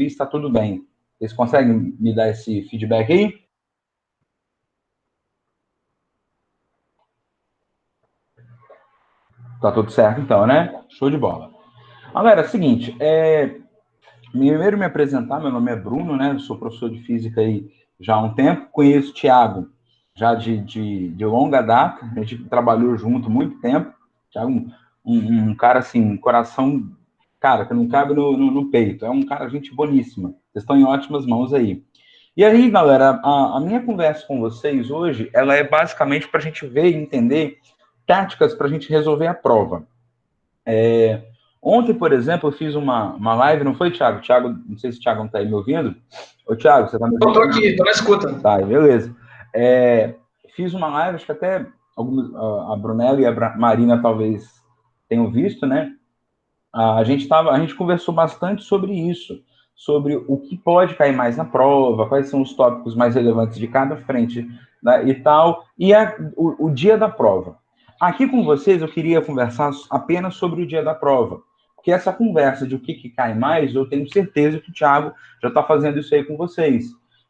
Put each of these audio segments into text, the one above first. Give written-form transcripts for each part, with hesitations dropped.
está tudo bem. Vocês conseguem me dar esse feedback aí? Tá tudo certo então, né? Show de bola. Galera, é o seguinte, primeiro me apresentar, meu nome é Bruno, né? Eu sou professor de física aí já há um tempo, conheço o Thiago já de longa data, a gente trabalhou junto muito tempo. Thiago, um cara assim, coração, cara, que não cabe no peito, é um cara, gente boníssima, vocês estão em ótimas mãos aí. E aí, galera, a minha conversa com vocês hoje, ela é basicamente para a gente ver e entender táticas para a gente resolver a prova. Ontem, por exemplo, eu fiz uma live, não foi, Thiago? Thiago, não sei se o Thiago não está aí me ouvindo. Ô, Thiago, você está me ouvindo? Eu tô aqui, tô na escuta. Tá, beleza. Fiz uma live, acho que até a Brunella e a Marina talvez tenham visto, né? A gente conversou bastante sobre isso, sobre o que pode cair mais na prova, quais são os tópicos mais relevantes de cada frente, né, e tal, e o dia da prova. Aqui com vocês eu queria conversar apenas sobre o dia da prova, porque essa conversa de o que cai mais, eu tenho certeza que o Thiago já está fazendo isso aí com vocês.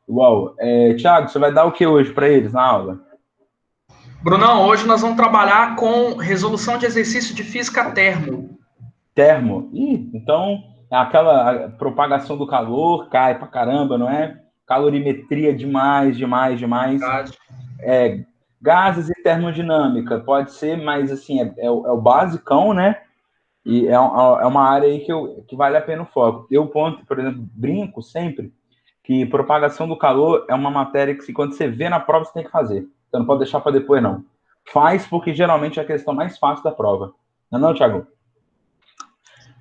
Igual, Thiago, você vai dar o que hoje para eles na aula? Brunão, hoje nós vamos trabalhar com resolução de exercício de física termo. Termo. Então, aquela propagação do calor cai pra caramba, não é? Calorimetria demais, demais, demais. Verdade. Gases e termodinâmica, pode ser, mas assim, é o basicão, né? E é uma área aí que vale a pena o foco. Eu, por exemplo, brinco sempre que propagação do calor é uma matéria que, quando você vê na prova, você tem que fazer. Você não pode deixar para depois, não. Faz, porque geralmente é a questão mais fácil da prova. Não é não, Thiago?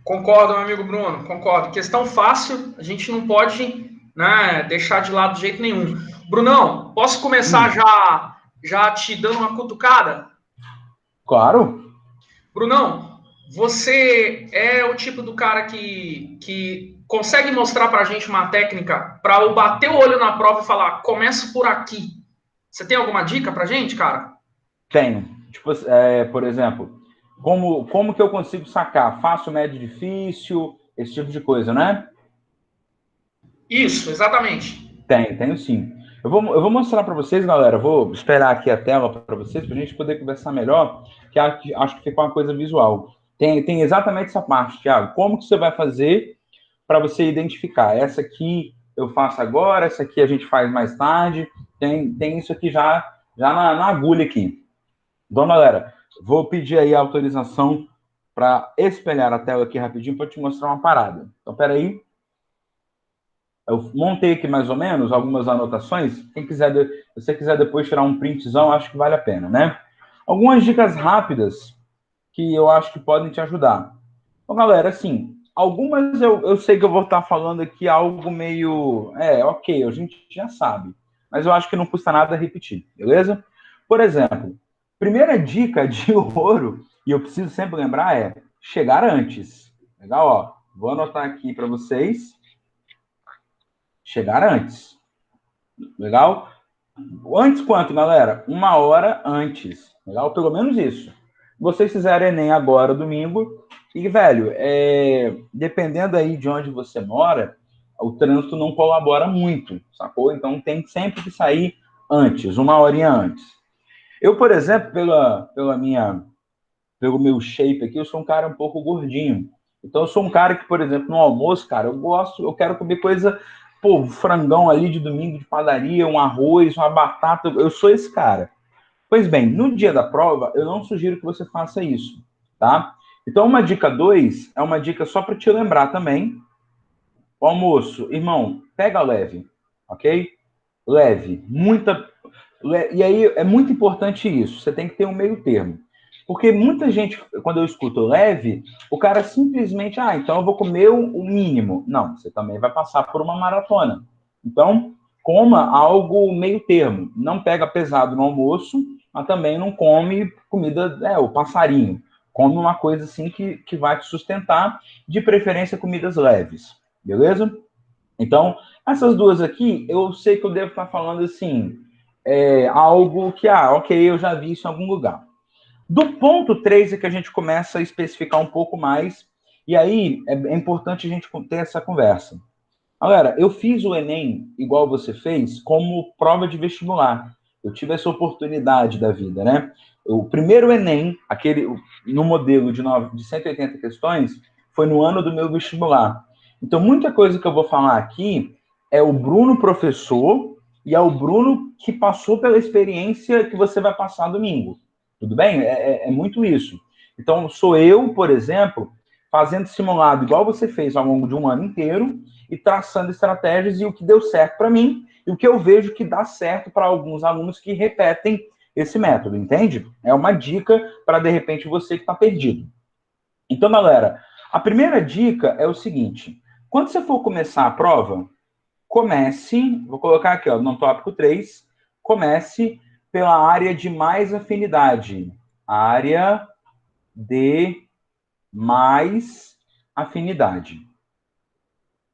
Concordo, meu amigo Bruno, concordo. Questão fácil, a gente não pode, né, deixar de lado de jeito nenhum. Brunão, posso começar já te dando uma cutucada? Claro. Brunão, você é o tipo do cara que consegue mostrar pra gente uma técnica para eu bater o olho na prova e falar, começo por aqui. Você tem alguma dica pra gente, cara? Tenho. Tipo, por exemplo, como que eu consigo sacar? Fácil, médio, difícil, esse tipo de coisa, né? Isso, exatamente. Tenho sim. Eu vou mostrar para vocês, galera. Vou esperar aqui a tela para vocês, para a gente poder conversar melhor, que acho que ficou uma coisa visual. Tem exatamente essa parte, Thiago. Como que você vai fazer para você identificar? Essa aqui eu faço agora, essa aqui a gente faz mais tarde. Tem isso aqui já na agulha aqui. Então, galera, vou pedir aí a autorização para espelhar a tela aqui rapidinho para te mostrar uma parada. Então, peraí. Eu montei aqui mais ou menos algumas anotações. Quem quiser, se você quiser depois tirar um printzão, acho que vale a pena, né? Algumas dicas rápidas que eu acho que podem te ajudar. Então, galera, assim, algumas eu sei que eu vou estar falando aqui algo meio. Ok, a gente já sabe. Mas eu acho que não custa nada repetir, beleza? Por exemplo, primeira dica de ouro, e eu preciso sempre lembrar, é chegar antes. Legal, ó. Vou anotar aqui para vocês. Chegar antes. Legal? Antes quanto, galera? 1 hora antes. Legal? Pelo menos isso. Vocês fizeram Enem agora, domingo, e, velho, dependendo aí de onde você mora, o trânsito não colabora muito, sacou? Então tem sempre que sair antes, 1 horinha antes. Eu, por exemplo, pelo meu shape aqui, eu sou um cara um pouco gordinho. Então eu sou um cara que, por exemplo, no almoço, cara, eu quero comer coisa, pô, frangão ali de domingo de padaria, um arroz, uma batata, eu sou esse cara. Pois bem, no dia da prova, eu não sugiro que você faça isso, tá? Então, uma dica 2 é uma dica só para te lembrar também. O almoço, irmão, pega leve, ok? Leve, e aí é muito importante isso, você tem que ter um meio termo. Porque muita gente, quando eu escuto leve, o cara simplesmente, então eu vou comer o mínimo. Não, você também vai passar por uma maratona. Então, coma algo meio termo. Não pega pesado no almoço, mas também não come comida, o passarinho. Come uma coisa assim que vai te sustentar, de preferência comidas leves. Beleza? Então, essas duas aqui, eu sei que eu devo estar falando assim, algo que, ok, eu já vi isso em algum lugar. Do ponto 3 é que a gente começa a especificar um pouco mais, e aí é importante a gente ter essa conversa. Galera, eu fiz o Enem, igual você fez, como prova de vestibular. Eu tive essa oportunidade da vida, né? O primeiro Enem, aquele no modelo de 180 questões, foi no ano do meu vestibular. Então, muita coisa que eu vou falar aqui é o Bruno professor e é o Bruno que passou pela experiência que você vai passar domingo. Tudo bem? É muito isso. Então, sou eu, por exemplo, fazendo simulado igual você fez ao longo de um ano inteiro, e traçando estratégias e o que deu certo para mim e o que eu vejo que dá certo para alguns alunos que repetem esse método, entende? É uma dica para, de repente, você que está perdido. Então, galera, a primeira dica é o seguinte: quando você for começar a prova, comece, vou colocar aqui, ó, no tópico 3, comece pela área de mais afinidade. Área de mais afinidade.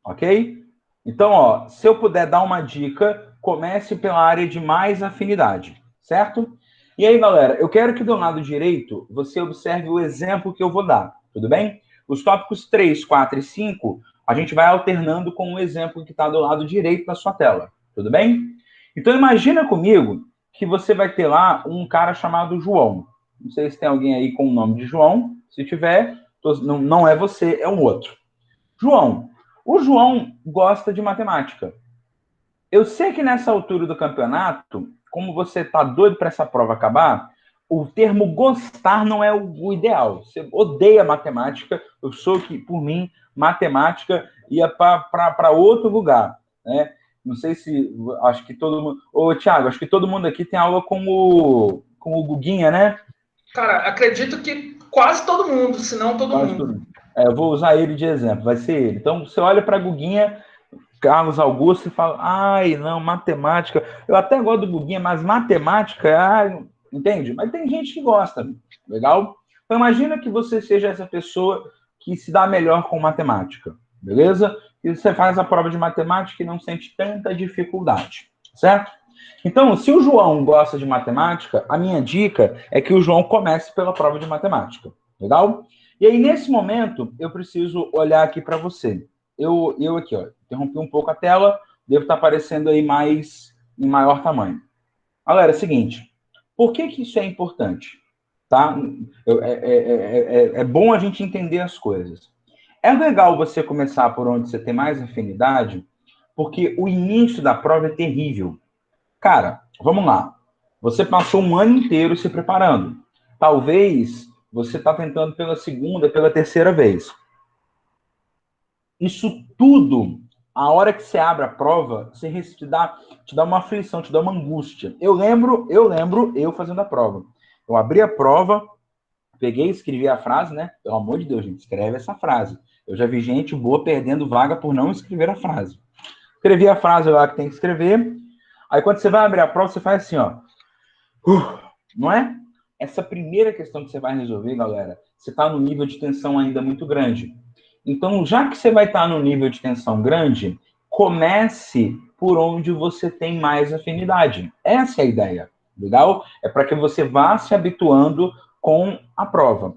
Ok? Então, ó, se eu puder dar uma dica, comece pela área de mais afinidade, certo? E aí, galera, eu quero que do lado direito você observe o exemplo que eu vou dar, tudo bem? Os tópicos 3, 4 e 5, a gente vai alternando com o exemplo que está do lado direito da sua tela, tudo bem? Então, imagina comigo que você vai ter lá um cara chamado João. Não sei se tem alguém aí com o nome de João. Se tiver, não é você, é um outro. João, o João gosta de matemática. Eu sei que nessa altura do campeonato, como você está doido para essa prova acabar, o termo gostar não é o ideal. Você odeia matemática. Eu sou que, por mim, matemática ia para outro lugar, né? Não sei se acho que todo mundo. Ô, Thiago, acho que todo mundo aqui tem aula com o Guguinha, né? Cara, acredito que quase todo mundo, se não todo Quase mundo. todo mundo. Eu vou usar ele de exemplo, vai ser ele. Então, você olha para a Guguinha, Carlos Augusto, e fala, ai, não, matemática. Eu até gosto do Guguinha, mas matemática, ai, entende? Mas tem gente que gosta, legal? Então, imagina que você seja essa pessoa que se dá melhor com matemática, beleza? E você faz a prova de matemática e não sente tanta dificuldade, certo? Então, se o João gosta de matemática, a minha dica é que o João comece pela prova de matemática, legal? E aí, nesse momento, eu preciso olhar aqui para você. Eu aqui, ó, interrompi um pouco a tela, devo estar aparecendo aí mais em maior tamanho. Galera, é o seguinte, por que que isso é importante? Tá? É bom a gente entender as coisas. É legal você começar por onde você tem mais afinidade, porque o início da prova é terrível. Cara, vamos lá. Você passou um ano inteiro se preparando. Talvez você está tentando pela segunda, pela terceira vez. Isso tudo, a hora que você abre a prova, te dá uma aflição, te dá uma angústia. Eu fazendo a prova. Eu abri a prova, peguei e escrevi a frase, né? Pelo amor de Deus, gente, escreve essa frase. Eu já vi gente boa perdendo vaga por não escrever a frase. Escrevi a frase lá que tem que escrever. Aí quando você vai abrir a prova, você faz assim, ó. Não é? Essa primeira questão que você vai resolver, galera, você está no nível de tensão ainda muito grande. Então, já que você vai estar no nível de tensão grande, comece por onde você tem mais afinidade. Essa é a ideia, legal? É para que você vá se habituando com a prova.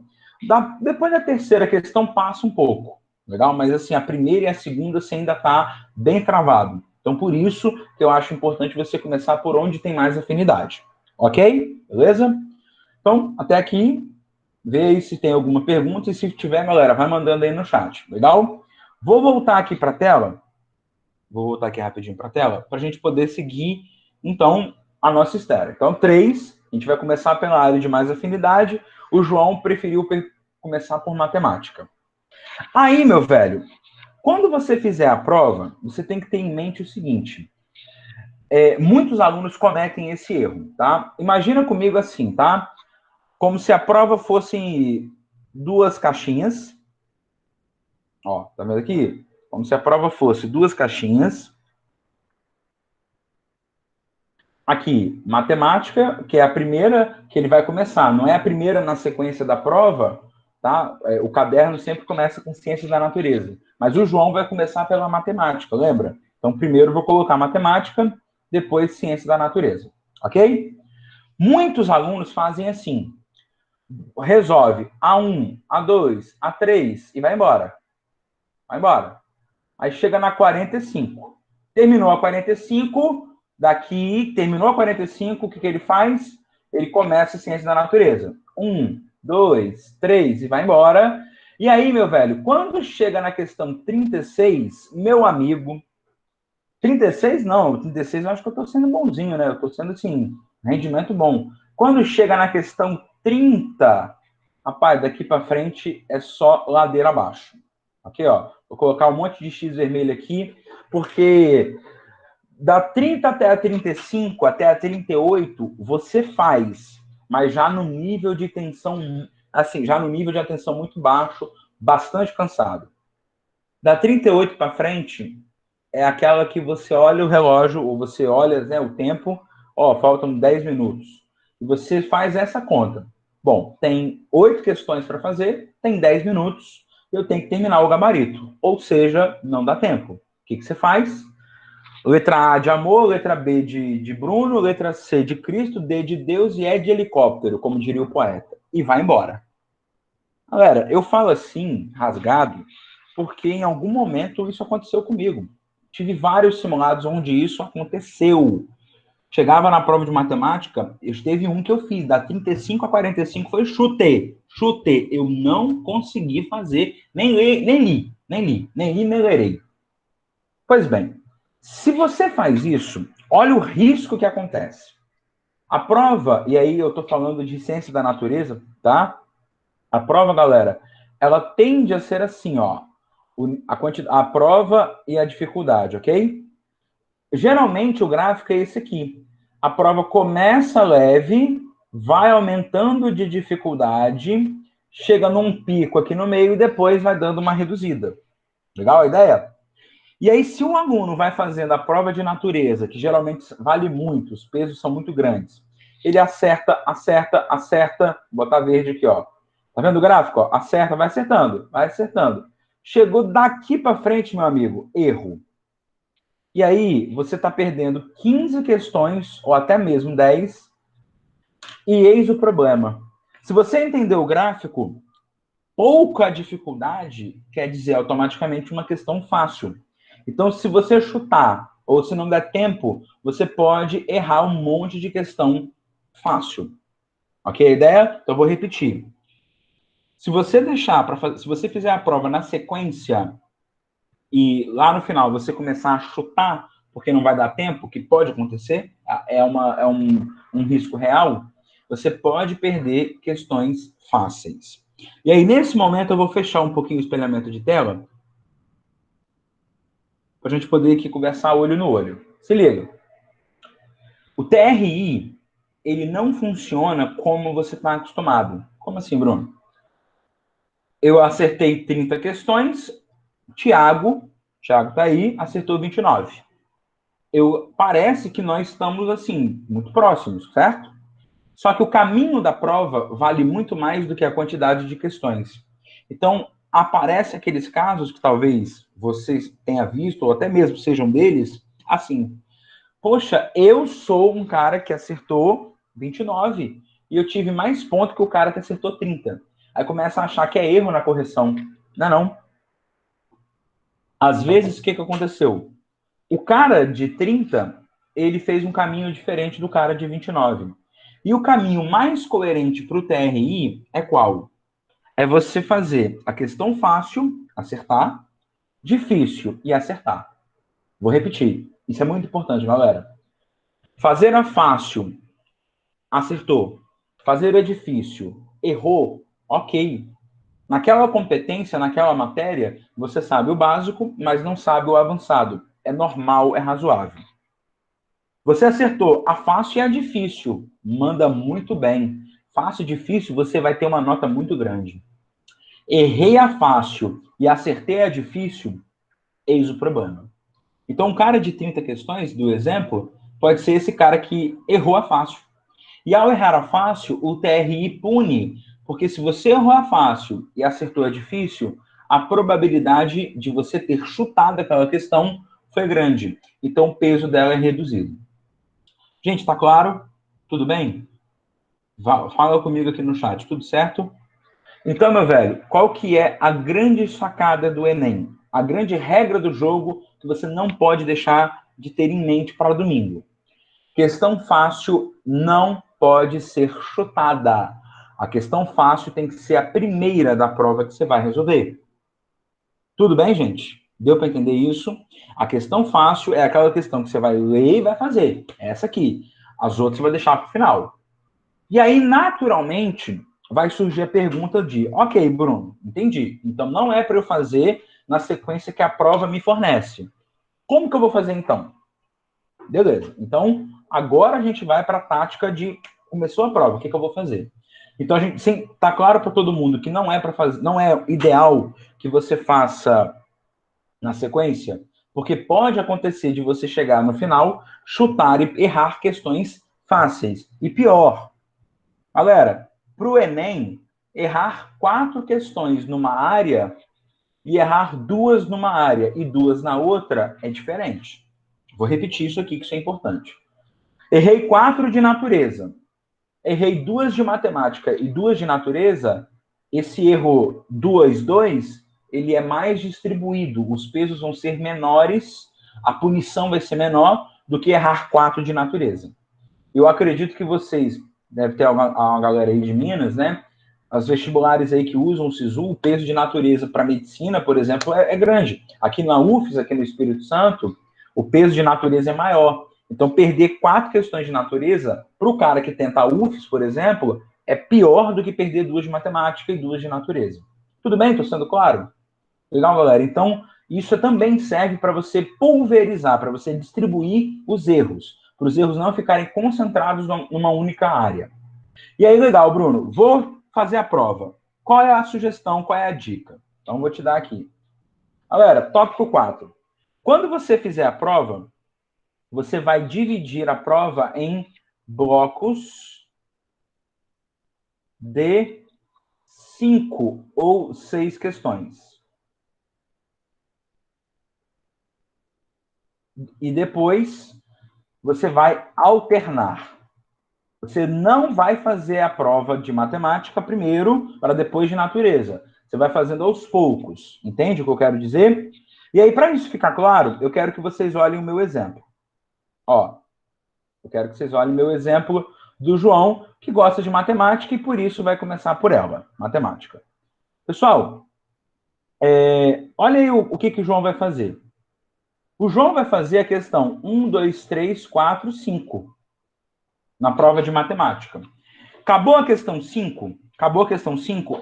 Depois da terceira questão, passa um pouco, legal? Mas assim, a primeira e a segunda você ainda está bem travado. Então, por isso que eu acho importante você começar por onde tem mais afinidade. Ok? Beleza? Então, até aqui, vê aí se tem alguma pergunta e se tiver, galera, vai mandando aí no chat, legal? Vou voltar aqui para a tela, vou voltar aqui rapidinho para a tela, para a gente poder seguir, então, a nossa história. Então, 3, a gente vai começar pela área de mais afinidade, o João preferiu começar por matemática. Aí, meu velho, quando você fizer a prova, você tem que ter em mente o seguinte, muitos alunos cometem esse erro, tá? Imagina comigo assim, tá? Como se a prova fosse duas caixinhas. Ó, tá vendo aqui? Como se a prova fosse duas caixinhas. Aqui, matemática, que é a primeira que ele vai começar. Não é a primeira na sequência da prova, tá? O caderno sempre começa com ciências da natureza. Mas o João vai começar pela matemática, lembra? Então, primeiro vou colocar matemática, depois ciência da natureza. Ok? Muitos alunos fazem assim. Resolve A1, A2, A3 e vai embora. Vai embora. Aí chega na 45. Terminou a 45, terminou a 45, o que ele faz? Ele começa a ciência da natureza. 1, 2, 3 e vai embora. E aí, meu velho, quando chega na questão 36, meu amigo, 36 não, 36 eu acho que eu tô sendo bonzinho, né? Eu tô sendo, assim, rendimento bom. Quando chega na questão 30, rapaz, daqui para frente é só ladeira abaixo. Aqui, ó, vou colocar um monte de X vermelho aqui, porque da 30 até a 35, até a 38, você faz, mas já no nível de tensão, assim, já no nível de atenção muito baixo, bastante cansado. Da 38 para frente, é aquela que você olha o relógio, ou você olha, né, o tempo, ó, faltam 10 minutos. E você faz essa conta. Bom, tem 8 questões para fazer, tem 10 minutos, eu tenho que terminar o gabarito. Ou seja, não dá tempo. O que você faz? Letra A de amor, letra B de Bruno, letra C de Cristo, D de Deus e E de helicóptero, como diria o poeta. E vai embora. Galera, eu falo assim, rasgado, porque em algum momento isso aconteceu comigo. Tive vários simulados onde isso aconteceu. Chegava na prova de matemática, teve um que eu fiz, da 35 a 45 foi chute. Chute. Eu não consegui fazer, nem li, nem lerei. Pois bem, se você faz isso, olha o risco que acontece. A prova, e aí eu estou falando de ciência da natureza, tá? A prova, galera, ela tende a ser assim, ó. A prova e a dificuldade, ok? Geralmente o gráfico é esse aqui. A prova começa leve, vai aumentando de dificuldade, chega num pico aqui no meio e depois vai dando uma reduzida. Legal a ideia? E aí, se um aluno vai fazendo a prova de natureza, que geralmente vale muito, os pesos são muito grandes, ele acerta, vou botar verde aqui, ó. Tá vendo o gráfico? Ó? Acerta, vai acertando, vai acertando. Chegou daqui para frente, meu amigo, erro. E aí, você está perdendo 15 questões, ou até mesmo 10, e eis o problema. Se você entender o gráfico, pouca dificuldade quer dizer automaticamente uma questão fácil. Então, se você chutar, ou se não der tempo, você pode errar um monte de questão fácil. Ok a ideia? Então, eu vou repetir. Se você deixar para fazer, se você fizer a prova na sequência e lá no final você começar a chutar, porque não vai dar tempo, que pode acontecer, é um risco real, você pode perder questões fáceis. E aí, nesse momento, eu vou fechar um pouquinho o espelhamento de tela para a gente poder aqui conversar olho no olho. Se liga. O TRI, ele não funciona como você está acostumado. Como assim, Bruno? Eu acertei 30 questões, Thiago tá aí, acertou 29. Parece que nós estamos, assim, muito próximos, certo? Só que o caminho da prova vale muito mais do que a quantidade de questões. Então, aparece aqueles casos que talvez vocês tenham visto, ou até mesmo sejam deles, assim, poxa, eu sou um cara que acertou 29 e eu tive mais ponto que o cara que acertou 30. Aí começa a achar que é erro na correção. Não é não. Às vezes, o que aconteceu? O cara de 30, ele fez um caminho diferente do cara de 29. E o caminho mais coerente para o TRI é qual? É você fazer a questão fácil, acertar, difícil e acertar. Vou repetir. Isso é muito importante, galera. Fazer a fácil, acertou. Fazer a difícil, errou, ok. Naquela competência, naquela matéria, você sabe o básico, mas não sabe o avançado. É normal, é razoável. Você acertou a fácil e a difícil. Manda muito bem. Fácil e difícil, você vai ter uma nota muito grande. Errei a fácil e acertei a difícil, eis o problema. Então, um cara de 30 questões, do exemplo, pode ser esse cara que errou a fácil. E ao errar a fácil, o TRI pune, porque se você errou a fácil e acertou a difícil, a probabilidade de você ter chutado aquela questão foi grande. Então, o peso dela é reduzido. Gente, tá claro? Tudo bem? Fala comigo aqui no chat, tudo certo? Então, meu velho, qual que é a grande sacada do Enem? a grande regra do jogo que você não pode deixar de ter em mente para domingo. Questão fácil não pode ser chutada. A questão fácil tem que ser a primeira da prova que você vai resolver. Tudo bem, gente? Deu para entender isso? A questão fácil é aquela questão que você vai ler e vai fazer. Essa aqui. As outras você vai deixar para o final. E aí, naturalmente, vai surgir a pergunta de, ok, Bruno, entendi. Então, não é para eu fazer na sequência que a prova me fornece. Como que eu vou fazer, então? Beleza. Então, agora a gente vai para a tática de começou a prova, o que eu vou fazer? Então, a gente, sim, tá claro para todo mundo que não é para fazer, não é ideal que você faça na sequência, porque pode acontecer de você chegar no final, chutar e errar questões fáceis. E pior, galera, para o Enem, errar 4 questões numa área e errar 2 numa área e 2 na outra é diferente. Vou repetir isso aqui, que isso é importante. Errei 4 de natureza, errei 2 de matemática e 2 de natureza, esse erro 2, 2, ele é mais distribuído, os pesos vão ser menores, a punição vai ser menor do que errar 4 de natureza. Eu acredito que vocês, deve ter uma galera aí de Minas, né? As vestibulares aí que usam o SISU, o peso de natureza para medicina, por exemplo, é grande. Aqui na UFES, aqui no Espírito Santo, o peso de natureza é maior. Então, perder 4 questões de natureza, para o cara que tenta a UFES, por exemplo, é pior do que perder 2 de matemática e 2 de natureza. Tudo bem? Estou sendo claro? Legal, galera? Então, isso também serve para você pulverizar, para você distribuir os erros, para os erros não ficarem concentrados numa única área. E aí, legal, Bruno, vou fazer a prova. Qual é a sugestão, qual é a dica? Então, vou te dar aqui. Galera, tópico 4. Quando você fizer a prova, você vai dividir a prova em blocos de 5 ou 6 questões. E depois você vai alternar. Você não vai fazer a prova de matemática primeiro, para depois de natureza. Você vai fazendo aos poucos. Entende o que eu quero dizer? E aí, para isso ficar claro, eu quero que vocês olhem o meu exemplo. Ó, eu quero que vocês olhem o meu exemplo do João, que gosta de matemática e por isso vai começar por ela, matemática. Pessoal, olha aí o que o João vai fazer. O João vai fazer a questão 1, 2, 3, 4, 5 na prova de matemática. Acabou a questão 5,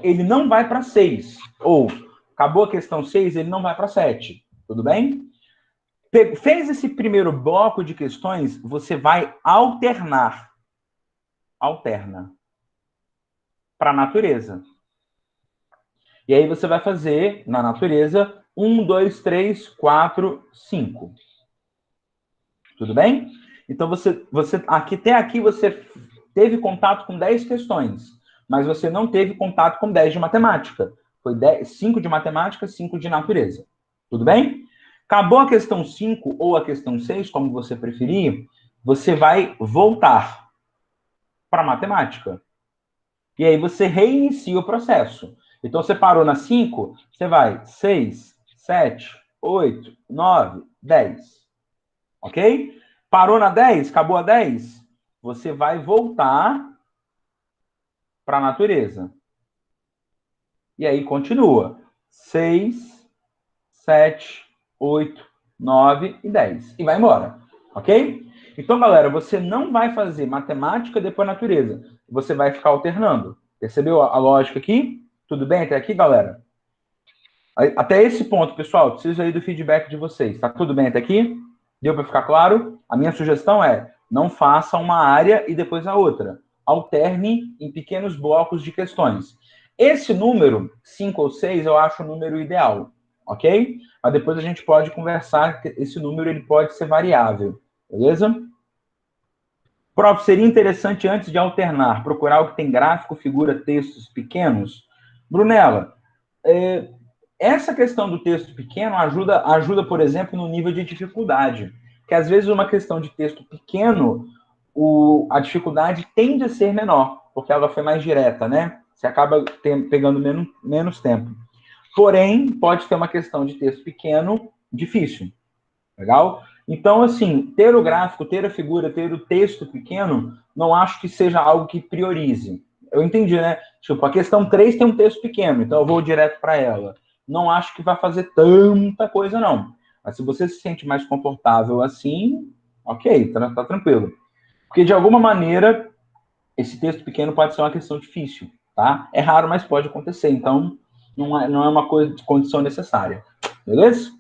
ele não vai para 6. Ou acabou a questão 6, ele não vai para 7. Tudo bem? Fez esse primeiro bloco de questões, você vai alternar. Alterna. Para a natureza. E aí você vai fazer, na natureza, 1, 2, 3, 4, 5. Tudo bem? Então, até aqui você teve contato com 10 questões, mas você não teve contato com 10 de matemática. Foi 5 de matemática, 5 de natureza. Tudo bem? Acabou a questão 5 ou a questão 6, como você preferir, você vai voltar para a matemática. E aí você reinicia o processo. Então, você parou na 5, você vai 6, 7, 8, 9, 10. Ok? Parou na 10, acabou a 10, você vai voltar para a natureza. E aí continua. 6, 7, 8, 9 e 10. E vai embora. Ok? Então, galera, você não vai fazer matemática depois natureza. Você vai ficar alternando. Percebeu a lógica aqui? Tudo bem até aqui, galera? Até esse ponto, pessoal, preciso aí do feedback de vocês. Tá tudo bem até aqui? Deu para ficar claro? A minha sugestão é, não faça uma área e depois a outra. Alterne em pequenos blocos de questões. Esse número, 5 ou 6, eu acho o número ideal, ok? Mas depois a gente pode conversar, que esse número ele pode ser variável, beleza? Prof, seria interessante, antes de alternar, procurar o que tem gráfico, figura, textos pequenos? Brunella, essa questão do texto pequeno ajuda, por exemplo, no nível de dificuldade. Que às vezes uma questão de texto pequeno, a dificuldade tende a ser menor, porque ela foi mais direta, né? Você acaba pegando menos tempo. Porém, pode ter uma questão de texto pequeno difícil. Legal? Então, assim, ter o gráfico, ter a figura, ter o texto pequeno, não acho que seja algo que priorize. Eu entendi, né? Tipo, a questão 3 tem um texto pequeno, então eu vou direto para ela. Não acho que vai fazer tanta coisa, não. Mas se você se sente mais confortável assim, ok, tá tranquilo. Porque, de alguma maneira, esse texto pequeno pode ser uma questão difícil, tá? É raro, mas pode acontecer. Então, não é uma coisa de condição necessária. Beleza?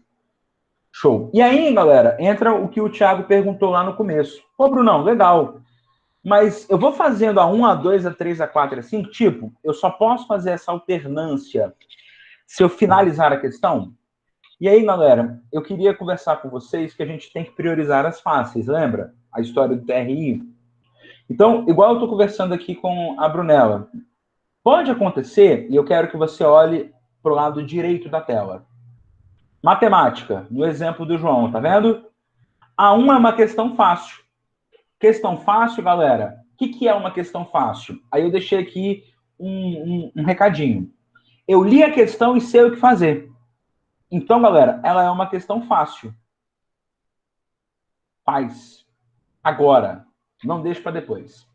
Show. E aí, galera, entra o que o Thiago perguntou lá no começo. Ô, Brunão, legal. Mas eu vou fazendo a 1, a 2, a 3, a 4, a 5, tipo, eu só posso fazer essa alternância se eu finalizar a questão? E aí, galera, eu queria conversar com vocês que a gente tem que priorizar as fáceis, lembra? A história do TRI. Então, igual eu estou conversando aqui com a Brunella, pode acontecer, e eu quero que você olhe para o lado direito da tela. Matemática, no exemplo do João, tá vendo? A 1 é uma questão fácil. Questão fácil, galera. O que é uma questão fácil? Aí eu deixei aqui um recadinho. Eu li a questão e sei o que fazer. Então, galera, ela é uma questão fácil. Faz. Agora. Não deixe para depois.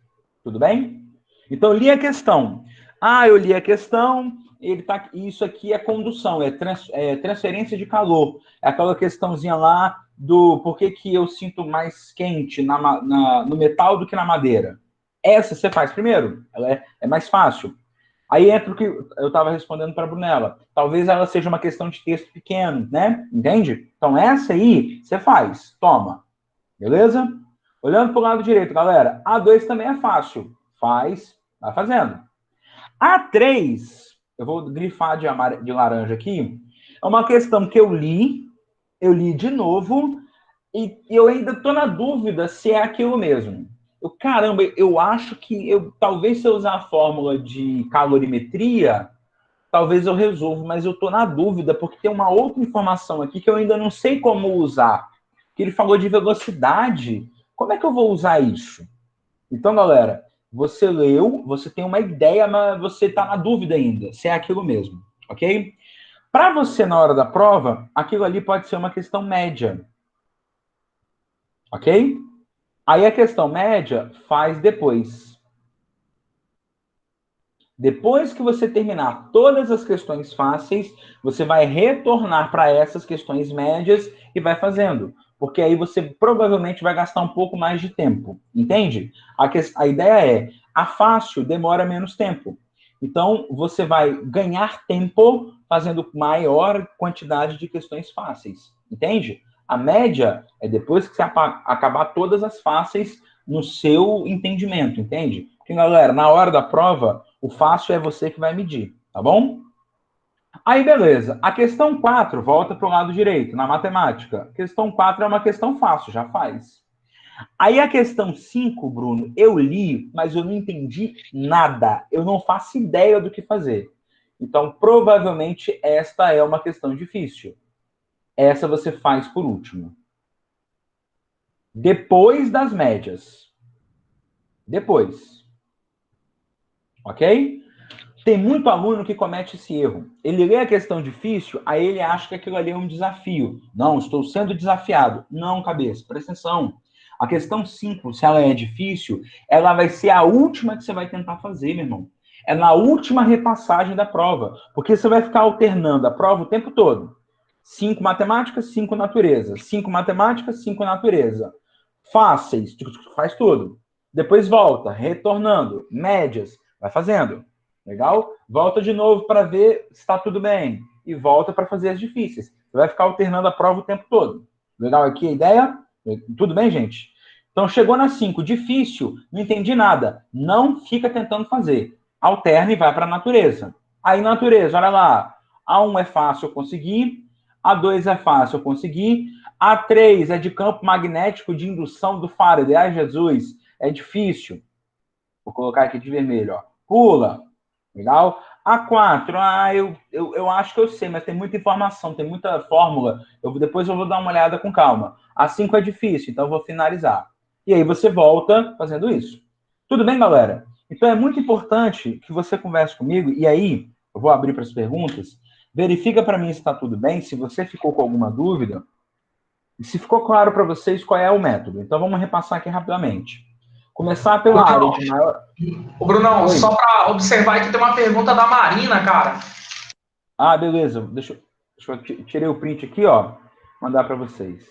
Tudo bem? Então, eu li a questão. Ah, eu li a questão. Isso aqui é condução, é transferência de calor. É aquela questãozinha lá do por que eu sinto mais quente no metal do que na madeira. Essa você faz primeiro. Ela é mais fácil. Aí entra o que eu estava respondendo para a Brunella. Talvez ela seja uma questão de texto pequeno, né? Entende? Então, essa aí você faz. Toma. Beleza? Olhando para o lado direito, galera. A2 também é fácil. Faz. Vai fazendo. A3, eu vou grifar de laranja aqui. É uma questão que eu li de novo, e eu ainda estou na dúvida se é aquilo mesmo. Caramba, eu acho que talvez se eu usar a fórmula de calorimetria, talvez eu resolva, mas eu estou na dúvida, porque tem uma outra informação aqui que eu ainda não sei como usar. Que ele falou de velocidade. Como é que eu vou usar isso? Então, galera, você leu, você tem uma ideia, mas você está na dúvida ainda se é aquilo mesmo, ok? Para você, na hora da prova, aquilo ali pode ser uma questão média, ok? Aí a questão média faz depois. Depois que você terminar todas as questões fáceis, você vai retornar para essas questões médias e vai fazendo. Porque aí você provavelmente vai gastar um pouco mais de tempo. Entende? A ideia é, a fácil demora menos tempo. Então, você vai ganhar tempo fazendo maior quantidade de questões fáceis. Entende? A média é depois que você acabar todas as fáceis no seu entendimento. Entende? Porque, galera, na hora da prova, o fácil é você que vai medir, tá bom? Aí, beleza. A questão 4 volta para o lado direito, na matemática. A questão 4 é uma questão fácil, já faz. Aí a questão 5, Bruno, eu li, mas eu não entendi nada. Eu não faço ideia do que fazer. Então, provavelmente, esta é uma questão difícil. Essa você faz por último. Depois das médias. Depois. Ok? Tem muito aluno que comete esse erro. Ele lê a questão difícil, aí ele acha que aquilo ali é um desafio. Não, estou sendo desafiado. Não, cabeça, presta atenção. A questão 5, se ela é difícil, ela vai ser a última que você vai tentar fazer, meu irmão. É na última repassagem da prova. Porque você vai ficar alternando a prova o tempo todo. 5 matemática, 5 natureza. 5 matemática, 5 natureza. Fáceis, faz tudo. Depois volta, retornando. Médias, vai fazendo. Legal? Volta de novo para ver se está tudo bem. E volta para fazer as difíceis. Você vai ficar alternando a prova o tempo todo. Legal aqui a ideia? Tudo bem, gente? Então, chegou na 5, difícil, não entendi nada. Não fica tentando fazer. Alterna e vai para a natureza. Aí, natureza, olha lá. A1 é fácil, eu consegui. A2 é fácil, eu consegui. A3 é de campo magnético de indução do Faraday. Ai, Jesus, é difícil. Vou colocar aqui de vermelho, ó. Pula. Legal? A4, eu acho que eu sei, mas tem muita informação, tem muita fórmula. Depois eu vou dar uma olhada com calma. A5 é difícil, então eu vou finalizar. E aí você volta fazendo isso. Tudo bem, galera? Então é muito importante que você converse comigo, e aí eu vou abrir para as perguntas. Verifica para mim se está tudo bem, se você ficou com alguma dúvida, e se ficou claro para vocês qual é o método. Então, vamos repassar aqui rapidamente. Começar pela área de maior... Ô, Brunão, Oi. só para observar aqui, tem uma pergunta da Marina, cara. Ah, beleza. Deixa eu tirei o print aqui, ó. Mandar para vocês.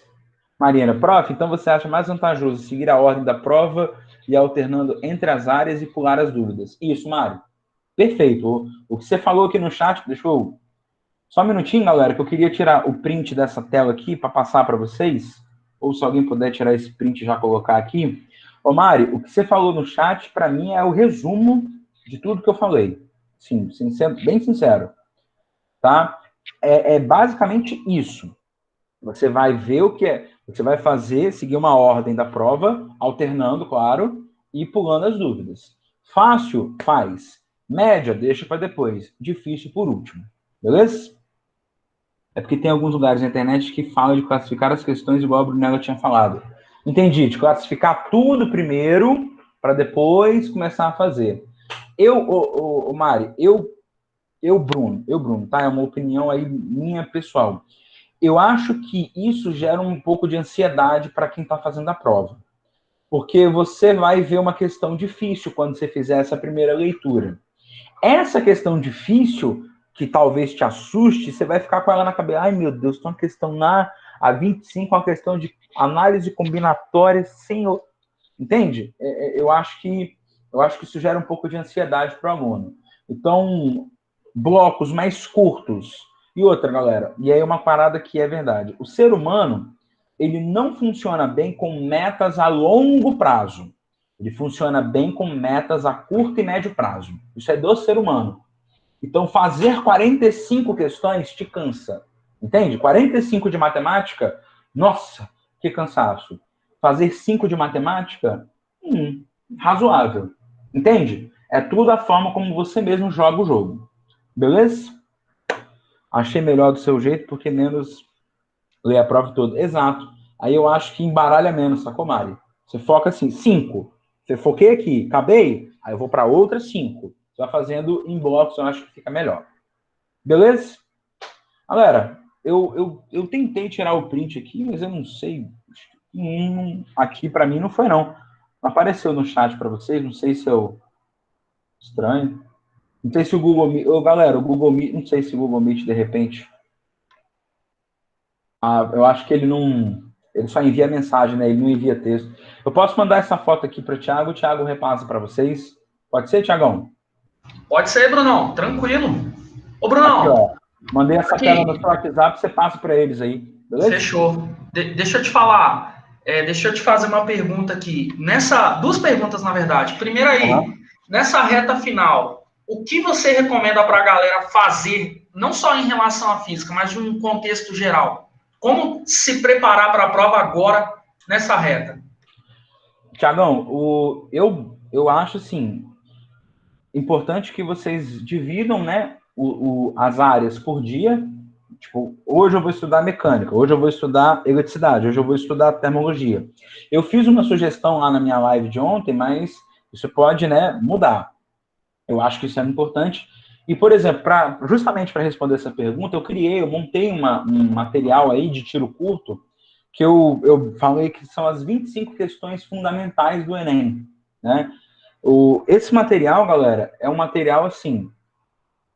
Marina, prof, então você acha mais vantajoso seguir a ordem da prova e alternando entre as áreas e pular as dúvidas? Isso, Mário. Perfeito. O que você falou aqui no chat, deixa eu... Só um minutinho, galera, que eu queria tirar o print dessa tela aqui para passar para vocês. Ou se alguém puder tirar esse print e já colocar aqui. Ô, Mário, o que você falou no chat, para mim, é o resumo de tudo que eu falei. Sim, bem sincero. Tá? É basicamente isso. Você vai ver o que é. Você vai fazer, seguir uma ordem da prova, alternando, claro, e pulando as dúvidas. Fácil, faz. Média, deixa para depois. Difícil por último. Beleza? É porque tem alguns lugares na internet que falam de classificar as questões igual a Brunella tinha falado. Entendi, de classificar tudo primeiro, para depois começar a fazer. Mari, Bruno, tá? É uma opinião aí minha pessoal. Eu acho que isso gera um pouco de ansiedade para quem está fazendo a prova. Porque você vai ver uma questão difícil quando você fizer essa primeira leitura. Essa questão difícil, que talvez te assuste, você vai ficar com ela na cabeça. Ai, meu Deus, tem uma questão a 25, uma questão de análise combinatória sem... Entende? Eu acho que isso gera um pouco de ansiedade para o aluno. Então, blocos mais curtos. E outra, galera, e aí uma parada que é verdade. O ser humano, ele não funciona bem com metas a longo prazo. Ele funciona bem com metas a curto e médio prazo. Isso é do ser humano. Então, fazer 45 questões te cansa. Entende? 45 de matemática, nossa, que cansaço. Fazer 5 de matemática, razoável. Entende? É tudo a forma como você mesmo joga o jogo. Beleza? Achei melhor do seu jeito, porque menos ler a prova toda. Exato. Aí eu acho que embaralha menos, sacou, Mari? Você foca assim, 5. Você foquei aqui, acabei, aí eu vou para outras 5. Você vai fazendo em blocos, eu acho que fica melhor. Beleza? Galera, eu tentei tirar o print aqui, mas eu não sei. Aqui para mim não foi, não. Não apareceu no chat para vocês, não sei se eu... Estranho. Não sei se o Google Meet... galera, o Google Meet... Não sei se o Google Meet, de repente... eu acho que ele não... Ele só envia mensagem, né? Ele não envia texto. Eu posso mandar essa foto aqui para o Thiago repassa para vocês. Pode ser, Thiagão? Pode ser, Brunão. Tranquilo. Ô, Aqui, Brunão. ó. Mandei essa tela no seu WhatsApp, você passa para eles aí. Beleza? Fechou. Deixa eu te falar. Deixa eu te fazer uma pergunta aqui. Duas perguntas, na verdade. Primeiro aí, nessa reta final, o que você recomenda para a galera fazer, não só em relação à física, mas de um contexto geral? Como se preparar para a prova agora, nessa reta? Tiagão, eu acho, assim, importante que vocês dividam, né, as áreas por dia. Tipo, hoje eu vou estudar mecânica, hoje eu vou estudar eletricidade, hoje eu vou estudar termologia. Eu fiz uma sugestão lá na minha live de ontem, mas isso pode, né, mudar. Eu acho que isso é importante. E, por exemplo, justamente para responder essa pergunta, eu montei um material aí de tiro curto, que eu falei que são as 25 questões fundamentais do Enem, né? Esse material, galera, é um material assim,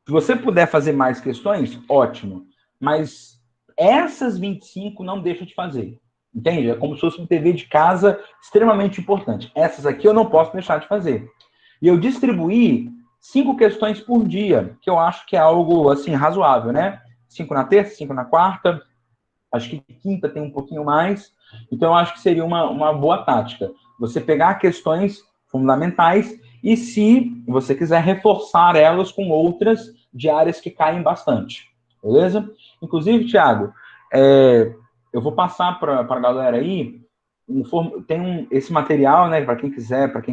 se você puder fazer mais questões, ótimo. Mas essas 25 não deixa de fazer. Entende? É como se fosse um TV de casa extremamente importante. Essas aqui eu não posso deixar de fazer. E eu distribuí 5 questões por dia, que eu acho que é algo assim razoável, né? 5 na terça, 5 na quarta, acho que quinta tem um pouquinho mais. Então eu acho que seria uma boa tática. Você pegar questões fundamentais e, se você quiser, reforçar elas com outras de áreas que caem bastante. Beleza? Inclusive, Thiago, eu vou passar para a galera aí, esse material, né, para quem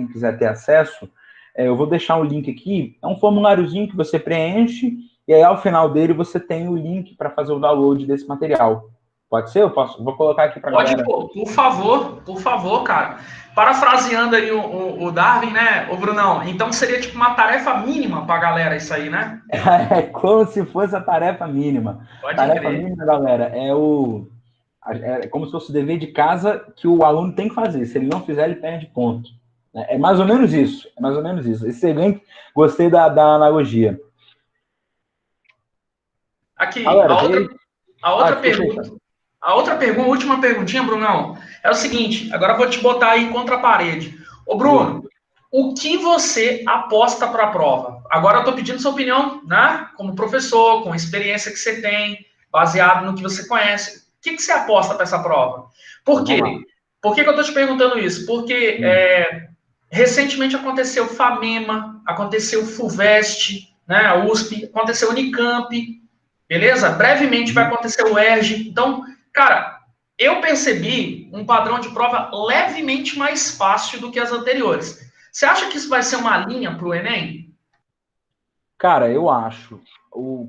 quiser ter acesso, eu vou deixar o link aqui, é um formuláriozinho que você preenche, e aí ao final dele você tem o link para fazer o download desse material. Pode ser? Vou colocar aqui para a Pode, galera. pô, por favor, cara. Parafraseando aí o Darwin, né, ô Brunão? Então seria tipo uma tarefa mínima pra galera isso aí, né? É como se fosse a tarefa mínima. Pode Tarefa crer. mínima, galera, é como se fosse o dever de casa que o aluno tem que fazer. Se ele não fizer, ele perde ponto. É mais ou menos isso. É mais ou menos isso. Excelente. Gostei da analogia. Aqui, Galera, veio. a Ah, outra desculpa aí, pergunta. cara. A outra pergunta, última perguntinha, Brunão, é o seguinte, agora eu vou te botar aí contra a parede. Ô, Boa. Bruno, o que você aposta para a prova? Agora eu estou pedindo sua opinião, né? Como professor, com a experiência que você tem, baseado no que você conhece. O que você aposta para essa prova? Por Então, vamos lá. quê? Por que eu estou te perguntando isso? Porque Hum. recentemente aconteceu FAMEMA, aconteceu FUVEST, né, a USP, aconteceu Unicamp, beleza? Brevemente vai Uhum. acontecer o ERJ. Então, cara, eu percebi um padrão de prova levemente mais fácil do que as anteriores. Você acha que isso vai ser uma linha para o Enem? Cara, eu acho.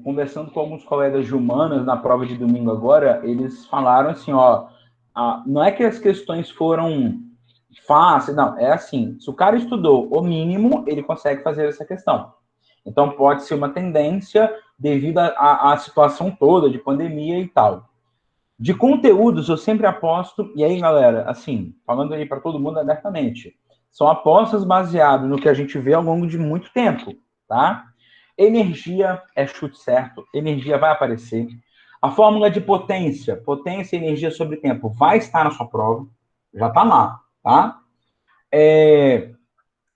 Conversando com alguns colegas de humanas na prova de domingo agora, eles falaram assim, ó, não é que as questões foram fáceis, não, é assim, se o cara estudou o mínimo, ele consegue fazer essa questão. Então pode ser uma tendência devido à situação toda de pandemia e tal. De conteúdos, eu sempre aposto, e aí, galera, assim, falando aí para todo mundo abertamente, são apostas baseadas no que a gente vê ao longo de muito tempo, tá? Energia é chute certo, energia vai aparecer. A fórmula de potência, potência e energia sobre tempo, vai estar na sua prova, já está lá, tá?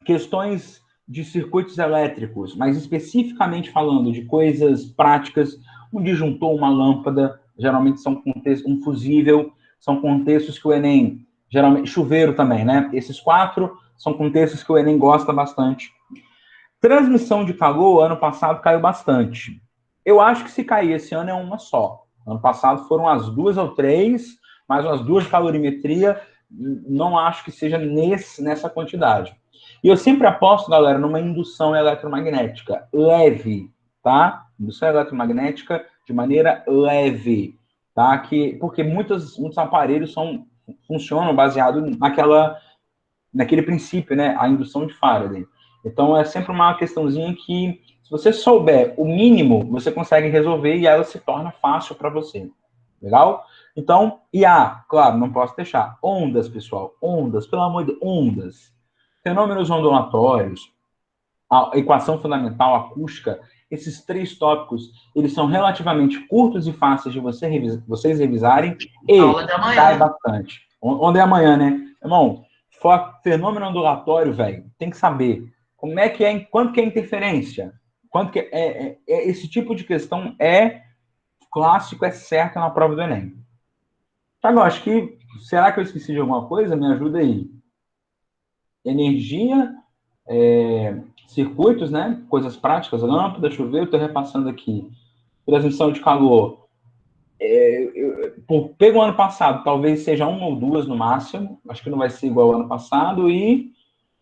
Questões de circuitos elétricos, mas especificamente falando de coisas práticas, um disjuntor, uma lâmpada, geralmente são contextos, um fusível, são contextos que o Enem, geralmente, chuveiro também, né? Esses quatro são contextos que o Enem gosta bastante. Transmissão de calor, ano passado caiu bastante. Eu acho que se cair esse ano é uma só. Ano passado foram as duas ou três, mais umas duas de calorimetria. Não acho que seja nessa quantidade. E eu sempre aposto, galera, numa indução eletromagnética leve, tá? Indução eletromagnética de maneira leve, tá? Porque muitos aparelhos funcionam baseado naquele princípio, né? A indução de Faraday. Então, é sempre uma questãozinha que, se você souber o mínimo, você consegue resolver e ela se torna fácil para você. Legal? Então, claro, não posso deixar. Ondas, pessoal. Ondas, pelo amor de Deus, ondas. Fenômenos ondulatórios, a equação fundamental, acústica, esses três tópicos, eles são relativamente curtos e fáceis de vocês revisarem e Aula de cai amanhã. bastante. Onde é amanhã, né? Irmão, fenômeno ondulatório, velho, tem que saber como é que é, quanto que é interferência, quanto que esse tipo de questão é clássico, é certo na prova do Enem. Sabe, eu acho que, será que eu esqueci de alguma coisa? Me ajuda aí. Energia, circuitos, né? Coisas práticas, lâmpada, chuveiro, estou repassando aqui. Transmissão de calor. Pego o ano passado, talvez seja uma ou duas no máximo. Acho que não vai ser igual ao ano passado. E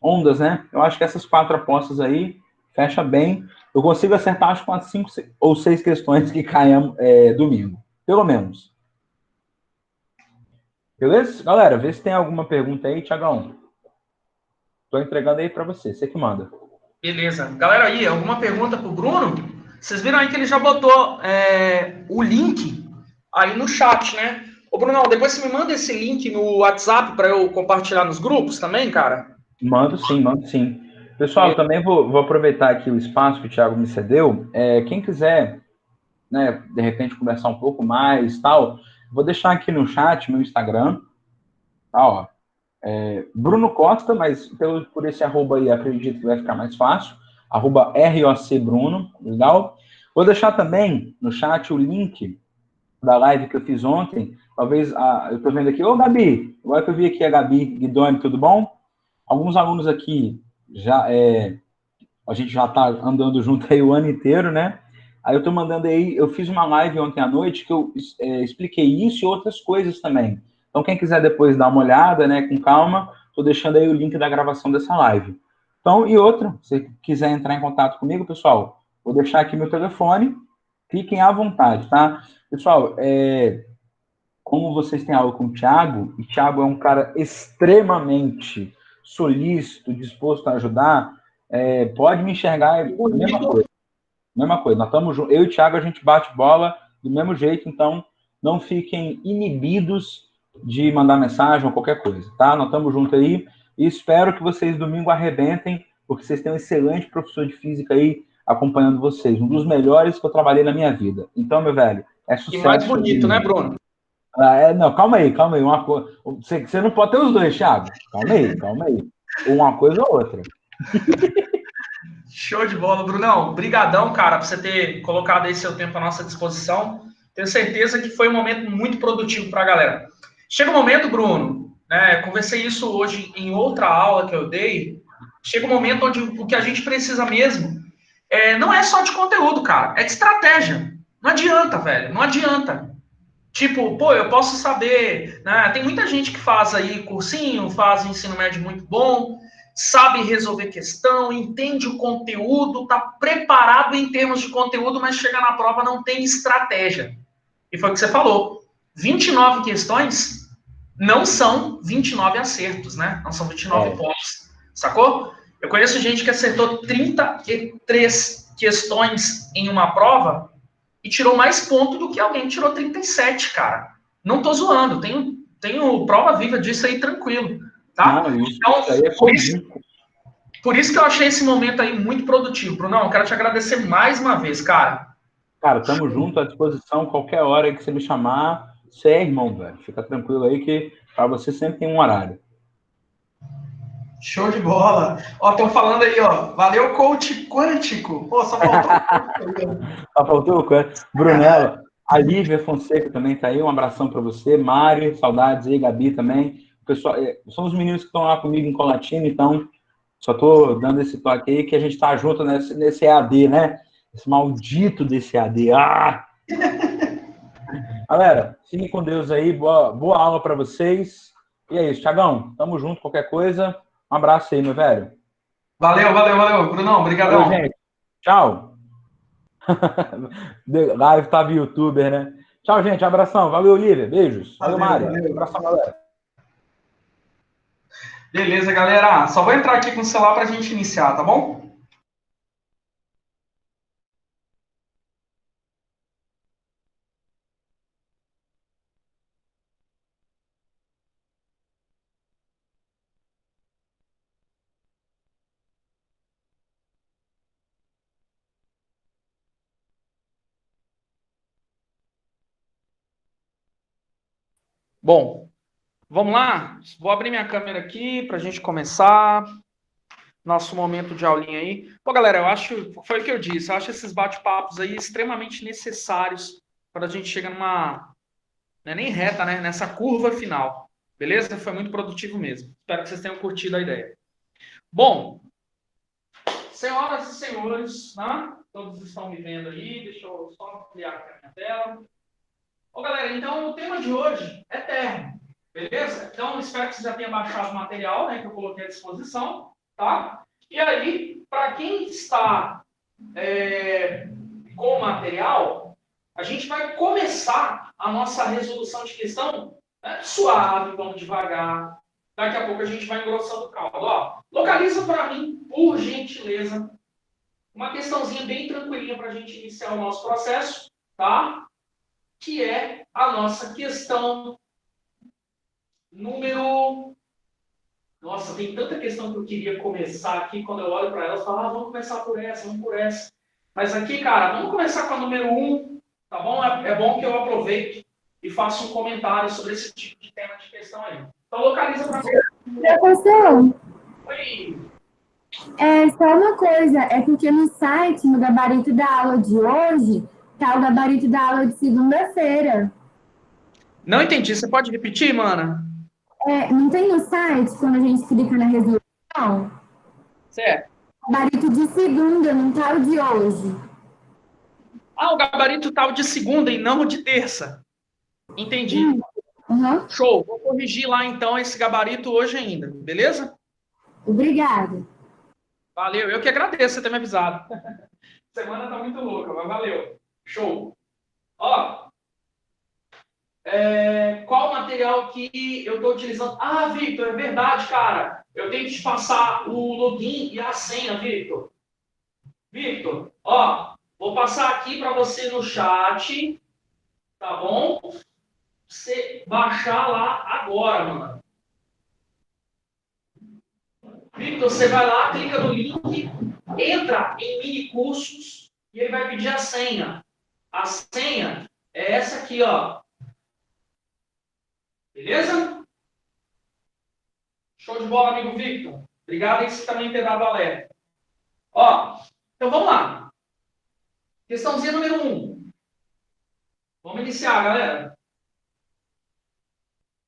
ondas, né? Eu acho que essas quatro apostas aí fecha bem. Eu consigo acertar acho com as 5 ou 6 questões que caem domingo. Pelo menos. Beleza? Galera, vê se tem alguma pergunta aí, Tiagão. Tô entregando aí para você. Você que manda. Beleza. Galera aí, alguma pergunta pro Bruno? Vocês viram aí que ele já botou o link aí no chat, né? Ô, Brunão, depois você me manda esse link no WhatsApp para eu compartilhar nos grupos também, cara? Mando sim, mando sim. Pessoal, também vou aproveitar aqui o espaço que o Thiago me cedeu. Quem quiser, né, de repente conversar um pouco mais, tal, vou deixar aqui no chat meu Instagram, tá, ó, Bruno Costa, mas por esse arroba aí acredito que vai ficar mais fácil, arroba ROCBruno, legal? Vou deixar também no chat o link da live que eu fiz ontem, talvez, eu tô vendo aqui, ô Gabi, agora que eu vi aqui a Gabi Guidoni, tudo bom? Alguns alunos aqui já a gente já está andando junto aí o ano inteiro, né? Aí eu estou mandando aí, eu fiz uma live ontem à noite que eu expliquei isso e outras coisas também. Então, quem quiser depois dar uma olhada, né, com calma, estou deixando aí o link da gravação dessa live. Então, e outra, se quiser entrar em contato comigo, pessoal, vou deixar aqui meu telefone, cliquem à vontade, tá? Pessoal, como vocês têm aula com o Thiago, e o Thiago é um cara extremamente solícito, disposto a ajudar, pode me enxergar a mesma coisa. Mesma coisa. Nós estamos juntos. Eu e o Thiago, a gente bate bola do mesmo jeito, então não fiquem inibidos de mandar mensagem ou qualquer coisa, tá? Nós estamos juntos aí e espero que vocês domingo arrebentem, porque vocês têm um excelente professor de física aí acompanhando vocês, um dos melhores que eu trabalhei na minha vida. Então, meu velho, é E mais sucesso. bonito, né, Bruno? Não, calma aí. Você não pode ter os dois, Thiago. Calma aí. Uma coisa ou outra. Show de bola, Brunão. Brigadão, cara, por você ter colocado aí seu tempo à nossa disposição. Tenho certeza que foi um momento muito produtivo para a galera. Chega um momento, Bruno, né? Conversei isso hoje em outra aula que eu dei. Chega um momento onde o que a gente precisa mesmo não é só de conteúdo, cara, é de estratégia. Não adianta, velho, não adianta. Tipo, pô, eu posso saber, né? Tem muita gente que faz aí cursinho, faz ensino médio muito bom, sabe resolver questão, entende o conteúdo, tá preparado em termos de conteúdo, mas chega na prova não tem estratégia. E foi o que você falou. 29 questões não são 29 acertos, né? Não são 29 pontos. Sacou? Eu conheço gente que acertou 33 questões em uma prova e tirou mais ponto do que alguém que tirou 37, cara. Não tô zoando, tenho prova viva disso aí tranquilo, tá? Não, Então, isso aí é comum. por isso que eu achei esse momento aí muito produtivo. Brunão, eu quero te agradecer mais uma vez, cara. Cara, tamo junto, à disposição, qualquer hora que você me chamar, você é irmão, velho. Fica tranquilo aí que pra você sempre tem um horário. Show de bola. Ó, estão falando aí, ó. Valeu, coach quântico. Pô, só faltou. Só faltou o Brunella, a Lívia Fonseca também tá aí, um abração para você. Mário, saudades aí, Gabi também. O pessoal, são os meninos que estão lá comigo em Colatina, então só tô dando esse toque aí que a gente tá junto nesse EAD, né? Esse maldito desse EAD. Ah! Galera, fiquem com Deus aí, boa aula para vocês. E é isso, Thiagão, tamo junto, qualquer coisa. Um abraço aí, meu velho. Valeu. Brunão, Valeu, brigadão. gente. Tchau. Live tava youtuber, né? Tchau, gente. Abração. Valeu, Olivia. Beijos. Valeu, Mário. Abração, galera. Beleza, galera. Só vou entrar aqui com o celular pra gente iniciar, tá bom? Bom, vamos lá? Vou abrir minha câmera aqui para a gente começar nosso momento de aulinha aí. Pô, galera, eu acho, foi o que eu disse, eu acho esses bate-papos aí extremamente necessários para a gente chegar numa, não é nem reta, né? Nessa curva final. Beleza? Foi muito produtivo mesmo. Espero que vocês tenham curtido a ideia. Bom, senhoras e senhores, né? Todos estão me vendo aí, deixa eu só ampliar aqui a minha tela. Ô, galera, então o tema de hoje é termo, beleza? Então, espero que você já tenha baixado o material, né, que eu coloquei à disposição, tá? E aí, para quem está com o material, a gente vai começar a nossa resolução de questão, né, suave, vamos devagar. Daqui a pouco a gente vai engrossando o caldo. Ó, localiza para mim, por gentileza, uma questãozinha bem tranquilinha para a gente iniciar o nosso processo, tá? Que é a nossa questão número... Nossa, tem tanta questão que eu queria começar aqui, quando eu olho para elas, eu falo, vamos começar por essa, vamos por essa. Mas aqui, cara, vamos começar com a número 1, tá bom? É bom que eu aproveite e faça um comentário sobre esse tipo de tema de questão aí. Então, localiza para mim. Professor, Oi. só uma coisa, é porque no site, no gabarito da aula de hoje, tá o gabarito da aula de segunda-feira. Não entendi, você pode repetir, mana? Não tem no site, quando a gente clica na resolução? Certo. Gabarito de segunda, não tá o de hoje. Ah, o gabarito tal de segunda e não o de terça. Entendi. Uhum. Show. Vou corrigir lá, então, esse gabarito hoje ainda, beleza? Obrigada. Valeu. Eu que agradeço você ter me avisado. Semana tá muito louca, mas valeu. Show. Ó, Qual material que eu estou utilizando? Ah, Victor, é verdade, cara. Eu tenho que te passar o login e a senha, Victor. Victor, ó, vou passar aqui para você no chat, tá bom? Você baixar lá agora, mano. Victor, você vai lá, clica no link, entra em mini cursos e ele vai pedir a senha. A senha é essa aqui, ó. Beleza? Show de bola, amigo Victor. Obrigado aí por você também ter dado alerta. Ó, então vamos lá. Questãozinha número 1. Vamos iniciar, galera.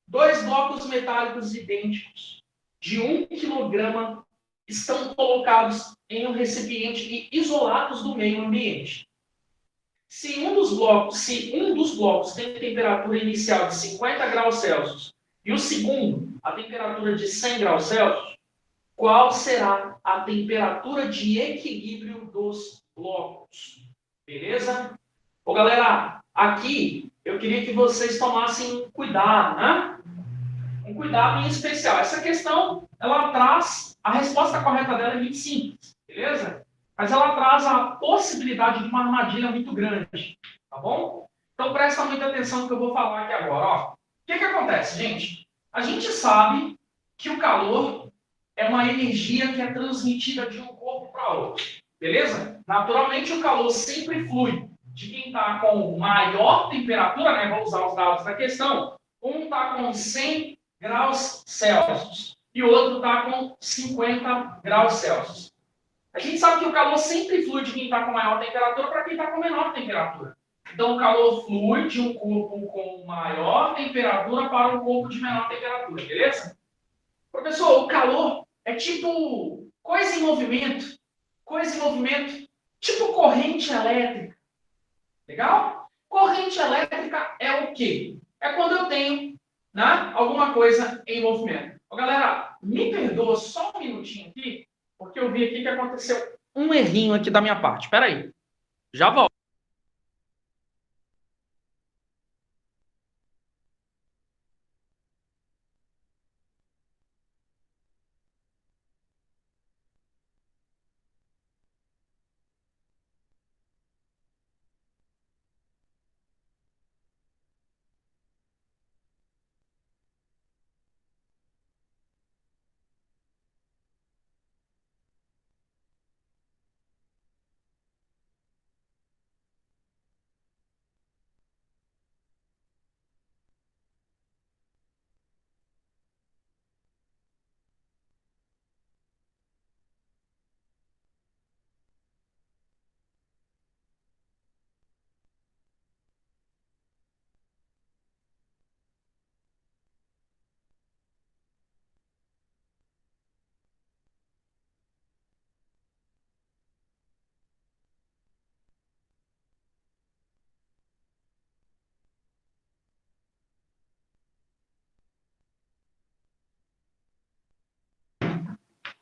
2 blocos metálicos idênticos de 1 quilograma estão colocados em um recipiente e isolados do meio ambiente. Se um dos blocos tem temperatura inicial de 50 graus Celsius e o segundo a temperatura de 100 graus Celsius, qual será a temperatura de equilíbrio dos blocos? Beleza? Ô, galera, aqui eu queria que vocês tomassem um cuidado, né? Um cuidado em especial. Essa questão, ela traz, a resposta correta dela é muito simples, beleza? Mas ela traz a possibilidade de uma armadilha muito grande, tá bom? Então presta muita atenção no que eu vou falar aqui agora, ó. O que acontece, gente? A gente sabe que o calor é uma energia que é transmitida de um corpo para outro, beleza? Naturalmente o calor sempre flui de quem está com maior temperatura, né? Vou usar os dados da questão. Um está com 100 graus Celsius e o outro está com 50 graus Celsius. A gente sabe que o calor sempre flui de quem está com maior temperatura para quem está com menor temperatura. Então, o calor flui de um corpo com maior temperatura para um corpo de menor temperatura, beleza? Professor, o calor é tipo coisa em movimento, tipo corrente elétrica. Legal? Corrente elétrica é o quê? É quando eu tenho, né, alguma coisa em movimento. Ô, galera, me perdoa só um minutinho aqui, porque eu vi aqui que aconteceu um errinho aqui da minha parte. Espera aí. Já volto.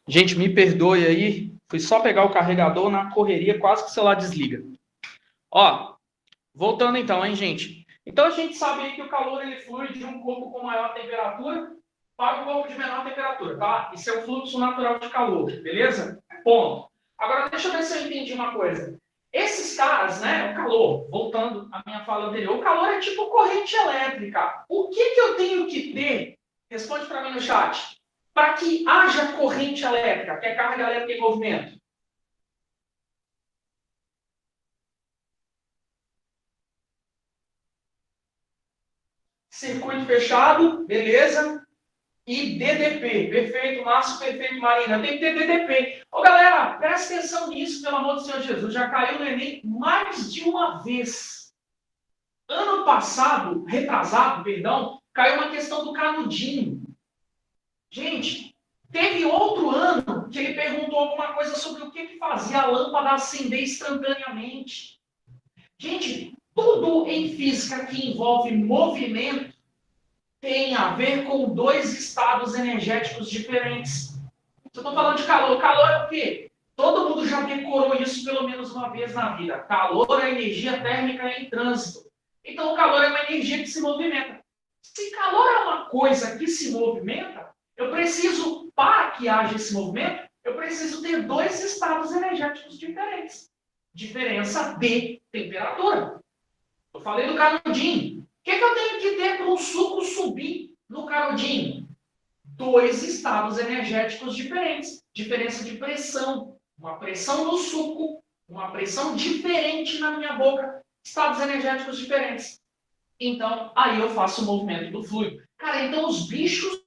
Gente, me perdoe aí. Fui só pegar o carregador na correria, quase que o celular desliga. Ó, voltando então, hein, gente? Então a gente sabe aí que o calor ele flui de um corpo com maior temperatura para um corpo de menor temperatura, tá? Isso é o fluxo natural de calor, beleza? Ponto. Agora deixa eu ver se eu entendi uma coisa. Esses caras, né, o calor, voltando à minha fala anterior, o calor é tipo corrente elétrica. O que eu tenho que ter? Responde para mim no chat. Para que haja corrente elétrica, que é carga elétrica em movimento. Circuito fechado, beleza? E DDP, perfeito, Márcio, perfeito, Marina. Tem que ter DDP. Ô, galera, presta atenção nisso, pelo amor do Senhor Jesus. Já caiu no Enem mais de uma vez. Ano passado, retrasado, perdão, caiu uma questão do canudinho. Gente, teve outro ano que ele perguntou alguma coisa sobre o que fazia a lâmpada acender instantaneamente. Gente, tudo em física que envolve movimento tem a ver com 2 estados energéticos diferentes. Eu estou falando de calor. Calor é o quê? Todo mundo já decorou isso pelo menos uma vez na vida. Calor é energia térmica em trânsito. Então, o calor é uma energia que se movimenta. Se calor é uma coisa que se movimenta, eu preciso, para que haja esse movimento, eu preciso ter dois estados energéticos diferentes. Diferença de temperatura. Eu falei do canudinho. O que eu tenho que ter para um suco subir no canudinho? Dois estados energéticos diferentes. Diferença de pressão. Uma pressão no suco, uma pressão diferente na minha boca. Estados energéticos diferentes. Então, aí eu faço o movimento do fluido. Cara, então os bichos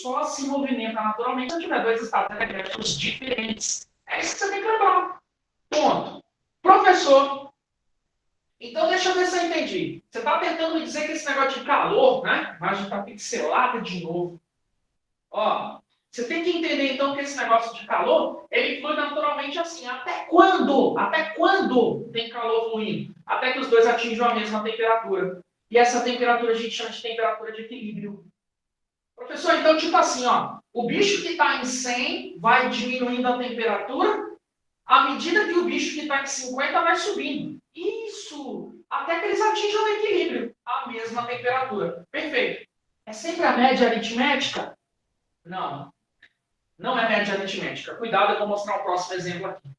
só se movimentam naturalmente se tiver dois estados energéticos diferentes. É isso que você tem que lembrar. Ponto. Professor, então deixa eu ver se eu entendi. Você está tentando me dizer que esse negócio de calor, né? A imagem está pixelada de novo. Ó, você tem que entender então que esse negócio de calor, ele flui naturalmente assim. Até quando? Até quando tem calor fluindo? Até que os dois atinjam a mesma temperatura. E essa temperatura a gente chama de temperatura de equilíbrio. Professor, então tipo assim, ó, o bicho que está em 100 vai diminuindo a temperatura, à medida que o bicho que está em 50 vai subindo. Isso! Até que eles atinjam o equilíbrio, a mesma temperatura. Perfeito. É sempre a média aritmética? Não. Não é média aritmética. Cuidado, eu vou mostrar o próximo exemplo aqui.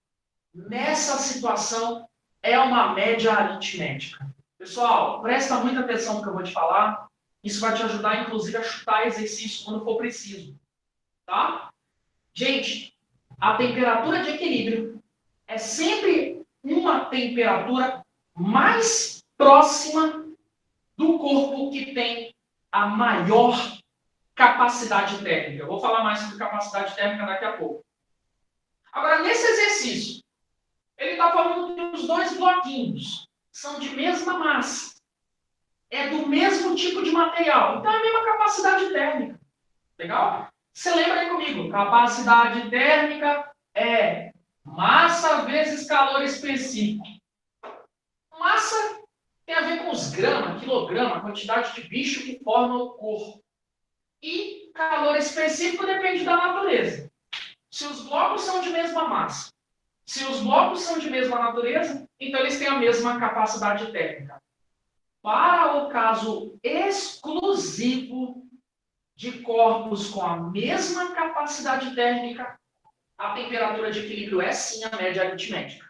Nessa situação, é uma média aritmética. Pessoal, presta muita atenção no que eu vou te falar. Isso vai te ajudar, inclusive, a chutar exercício quando for preciso. Tá? Gente, a temperatura de equilíbrio é sempre uma temperatura mais próxima do corpo que tem a maior capacidade térmica. Eu vou falar mais sobre capacidade térmica daqui a pouco. Agora, nesse exercício, ele está falando que os dois bloquinhos são de mesma massa. É do mesmo tipo de material. Então, é a mesma capacidade térmica. Legal? Você lembra aí comigo? Capacidade térmica é massa vezes calor específico. Massa tem a ver com os gramas, quilograma, a quantidade de bicho que forma o corpo. E calor específico depende da natureza. Se os blocos são de mesma massa, se os blocos são de mesma natureza, então eles têm a mesma capacidade térmica. Para o caso exclusivo de corpos com a mesma capacidade térmica, a temperatura de equilíbrio é sim a média aritmética.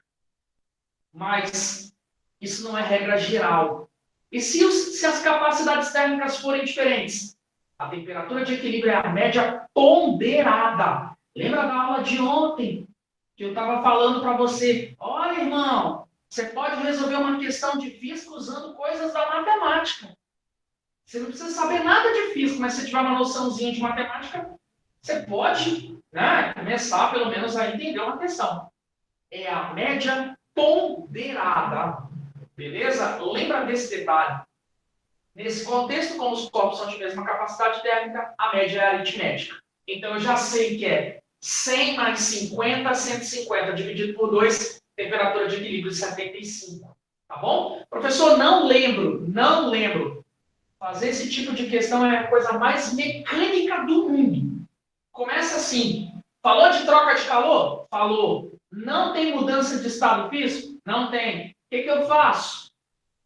Mas isso não é regra geral. E se as capacidades térmicas forem diferentes? A temperatura de equilíbrio é a média ponderada. Lembra da aula de ontem? Que eu estava falando para você. Olha, irmão, você pode resolver uma questão de física usando coisas da matemática. Você não precisa saber nada de física, mas se tiver uma noçãozinha de matemática, você pode, né, começar pelo menos a entender uma questão. É a média ponderada. Beleza? Lembra desse detalhe. Nesse contexto, como os corpos são de mesma capacidade térmica, a média é aritmética. Então, eu já sei que é 100 mais 50, 150 dividido por 2, temperatura de equilíbrio de 75. Tá bom? Professor, não lembro. Fazer esse tipo de questão é a coisa mais mecânica do mundo. Começa assim. Falou de troca de calor? Falou. Não tem mudança de estado físico? Não tem. O que eu faço?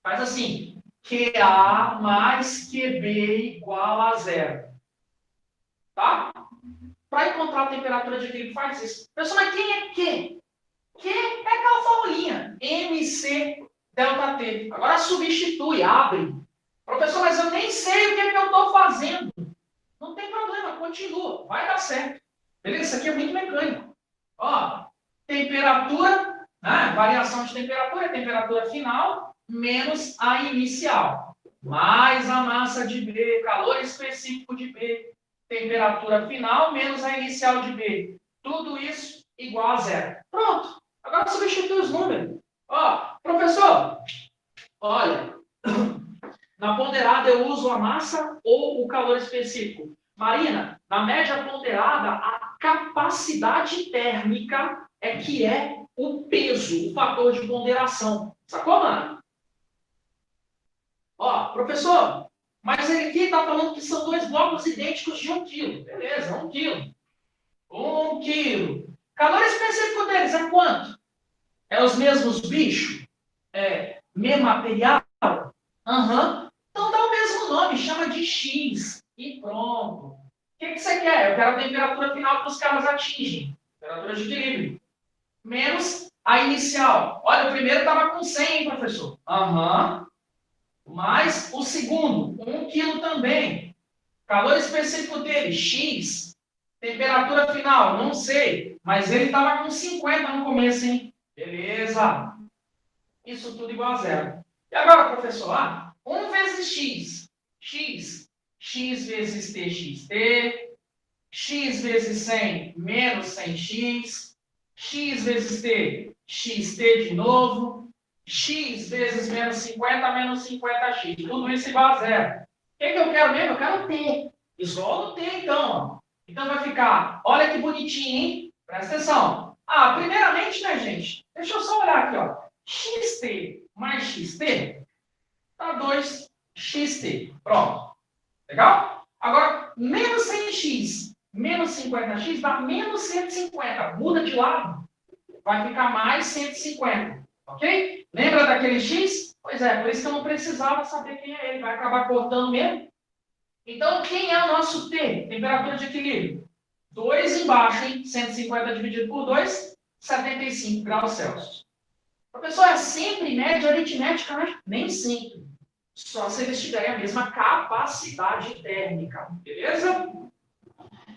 Faz assim. QA mais QB igual a 0. Tá? Para encontrar a temperatura de equilíbrio, faz isso. Pessoal, mas quem é Q? Q é aquela formulinha. MC delta T. Agora substitui, abre. Professor, mas eu nem sei o que eu estou fazendo. Não tem problema, continua. Vai dar certo. Beleza? Isso aqui é muito mecânico. Ó, temperatura, né? Variação de temperatura, temperatura final, menos a inicial. Mais a massa de B, calor específico de B, temperatura final, menos a inicial de B. Tudo isso igual a 0. Pronto. Agora substitui os números. Ó, professor, olha, na ponderada eu uso a massa ou o calor específico? Marina, na média ponderada, a capacidade térmica é que é o peso, o fator de ponderação. Sacou, mano? Ó, professor, mas ele aqui está falando que são dois blocos idênticos de 1 quilo. Beleza, 1 quilo. 1 quilo. Calor específico deles é quanto? É os mesmos bichos? É. Mesmo material? Aham. Então dá o mesmo nome, chama de X. E pronto. O que você quer? Eu quero a temperatura final que os carros atingem. Temperatura de equilíbrio. Menos a inicial. Olha, o primeiro estava com 100, hein, professor? Aham. Mais o segundo, 1 kg também. Calor específico dele, X. Temperatura final, não sei. Mas ele estava com 50 no começo, hein? Beleza. Isso tudo igual a zero. E agora, professor? 1 vezes X. X. X vezes T, XT. X vezes 100 menos 100x. X vezes T, XT de novo. X vezes menos 50 menos 50x. Tudo isso igual a zero. O que eu quero mesmo? Eu quero T. Isola o T, então. Então vai ficar, olha que bonitinho, hein? Presta atenção. Primeiramente, né, gente? Deixa eu só olhar aqui, ó. XT mais XT dá 2XT. Pronto. Legal? Agora, menos 100x menos 50x dá menos 150. Muda de lado. Vai ficar mais 150. Ok? Lembra daquele x? Pois é, por isso que eu não precisava saber quem é ele. Vai acabar cortando mesmo. Então, quem é o nosso T? Temperatura de equilíbrio. 2 embaixo, hein? 150 dividido por 2, 75 graus Celsius. Professor, é sempre média aritmética, né? Nem sempre. Só se eles tiverem a mesma capacidade térmica. Beleza?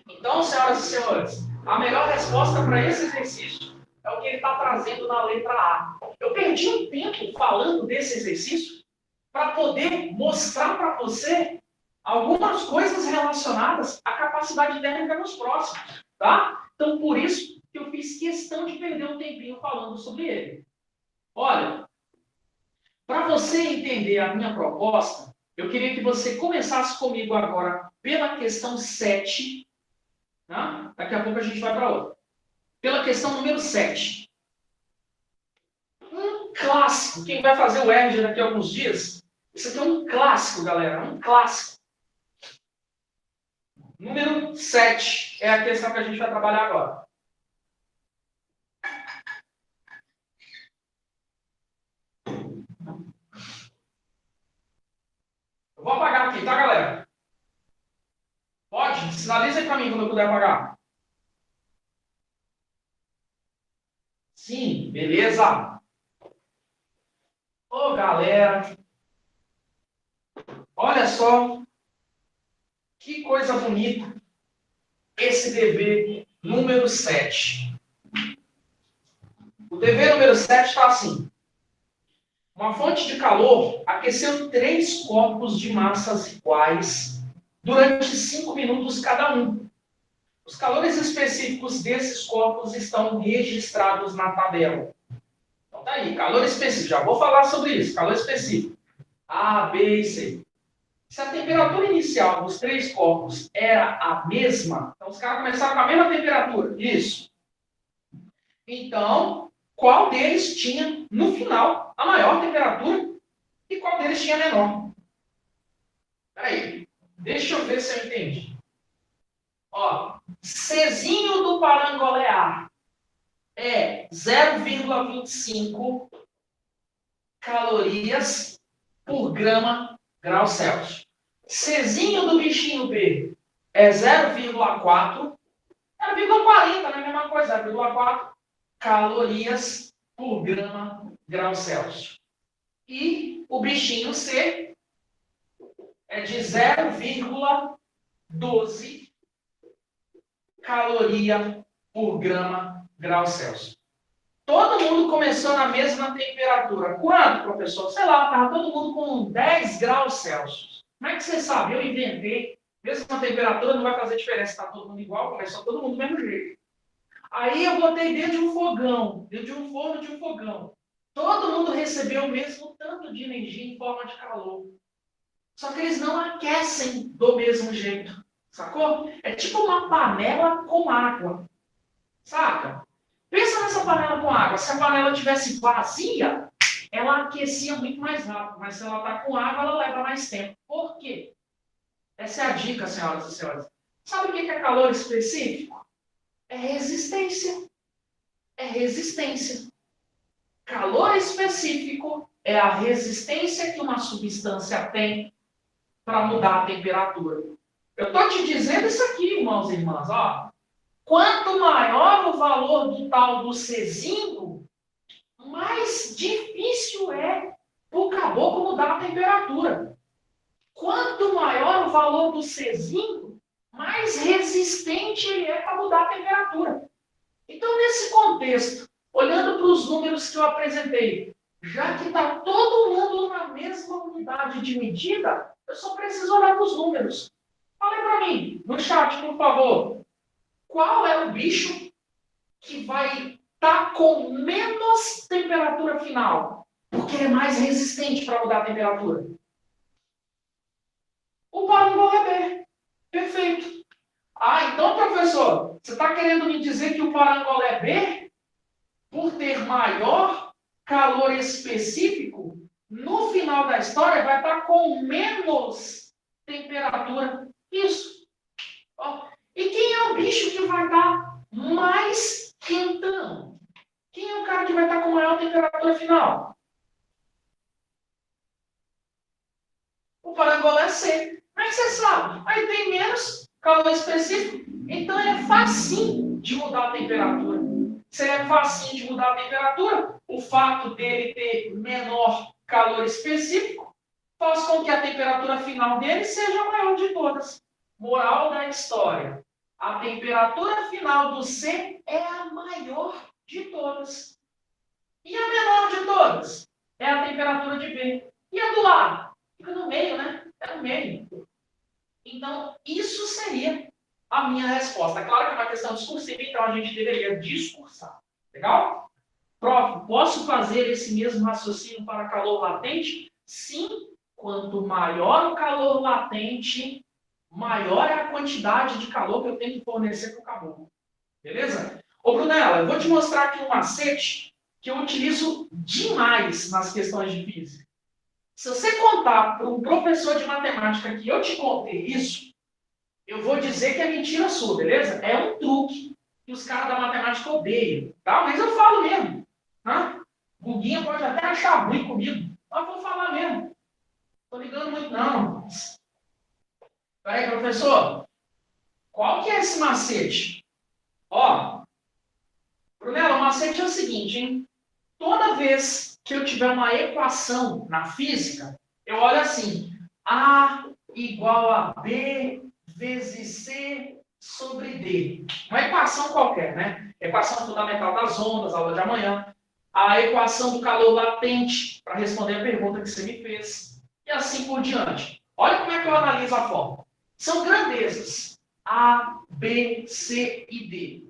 Então, senhoras e senhores, a melhor resposta para esse exercício é o que ele está trazendo na letra A. Eu perdi um tempo falando desse exercício para poder mostrar para você algumas coisas relacionadas à capacidade térmica nos próximos, tá? Então, por isso que eu fiz questão de perder um tempinho falando sobre ele. Olha, para você entender a minha proposta, eu queria que você começasse comigo agora pela questão 7. Tá? Daqui a pouco a gente vai para outra. Pela questão número 7. Um clássico. Quem vai fazer o ERG daqui a alguns dias? Isso aqui é um clássico, galera. Um clássico. Número 7 é a questão que a gente vai trabalhar agora. Eu vou apagar aqui, tá, galera? Pode? Sinaliza aí para mim quando eu puder apagar. Sim, beleza. Ô, galera. Olha só. Que coisa bonita. Esse dever número 7. O dever número 7 está assim. Uma fonte de calor aqueceu 3 corpos de massas iguais durante 5 minutos cada um. Os calores específicos desses corpos estão registrados na tabela. Então tá aí, calor específico. Já vou falar sobre isso, calor específico. A, B e C. Se a temperatura inicial dos 3 corpos era a mesma, então os caras começaram com a mesma temperatura. Isso. Então, qual deles tinha, no final, a maior temperatura e qual deles tinha a menor? Peraí, deixa eu ver se eu entendi. Ó, Czinho do parangolear é 0,25 calorias por grau Celsius. Czinho do bichinho B é 0,4, 0,40, não é a mesma coisa, 0,4 calorias por grau Celsius. E o bichinho C é de 0,12 caloria por grau Celsius. Todo mundo começou na mesma temperatura. Quanto, professor? Sei lá, estava todo mundo com 10 graus Celsius. Como é que você sabe? Eu inventei. Mesma temperatura não vai fazer diferença. Está todo mundo igual, começou todo mundo do mesmo jeito. Aí eu botei dentro de um fogão, dentro de um forno de um fogão. Todo mundo recebeu o mesmo tanto de energia em forma de calor. Só que eles não aquecem do mesmo jeito. Sacou? É tipo uma panela com água. Saca? Pensa nessa panela com água. Se a panela tivesse vazia, ela aquecia muito mais rápido. Mas se ela está com água, ela leva mais tempo. Por quê? Essa é a dica, senhoras e senhores. Sabe o que é calor específico? É resistência. É resistência. Calor específico é a resistência que uma substância tem para mudar a temperatura. Eu estou te dizendo isso aqui, irmãos e irmãs. Ó. Quanto maior o valor do tal do Czinho, mais difícil é o caboclo mudar a temperatura. Quanto maior o valor do Czinho, mais resistente ele é para mudar a temperatura. Então, nesse contexto, olhando para os números que eu apresentei, já que está todo mundo na mesma unidade de medida, eu só preciso olhar para os números. Fala para mim, no chat, por favor, qual é o bicho que vai estar com menos temperatura final? Porque ele é mais resistente para mudar a temperatura. O parangolé. Perfeito. Ah, então, professor, você está querendo me dizer que o parangolé B, por ter maior calor específico, no final da história vai estar com menos temperatura? Isso. Ó, e quem é o bicho que vai estar mais quentão? Quem é o cara que vai estar com maior temperatura final? O parangolé C. Como é que você sabe? Aí tem menos calor específico, então é facinho de mudar a temperatura. Se é facinho de mudar a temperatura, o fato dele ter menor calor específico faz com que a temperatura final dele seja a maior de todas. Moral da história. A temperatura final do C é a maior de todas. E a menor de todas é a temperatura de B. E a do lado? Fica no meio, né? É no meio. Então, isso seria a minha resposta. Claro que é uma questão discursiva, então a gente deveria discursar. Legal? Prof, posso fazer esse mesmo raciocínio para calor latente? Sim. Quanto maior o calor latente, maior é a quantidade de calor que eu tenho que fornecer para o caboclo. Beleza? Ô, Brunella, eu vou te mostrar aqui um macete que eu utilizo demais nas questões de física. Se você contar para um professor de matemática que eu te contei isso, eu vou dizer que é mentira sua, beleza? É um truque que os caras da matemática odeiam, tá? Mas eu falo mesmo, tá? Guguinha pode até achar ruim comigo, mas eu vou falar mesmo. Tô ligando muito não. Peraí, professor, qual que é esse macete? Ó, Brunella, o macete é o seguinte, hein? Toda vez que eu tiver uma equação na física, eu olho assim, A igual a B vezes C sobre D. Uma equação qualquer, né? Equação fundamental das ondas, aula de amanhã. A equação do calor latente, para responder a pergunta que você me fez. E assim por diante. Olha como é que eu analiso a fórmula. São grandezas. A, B, C e D.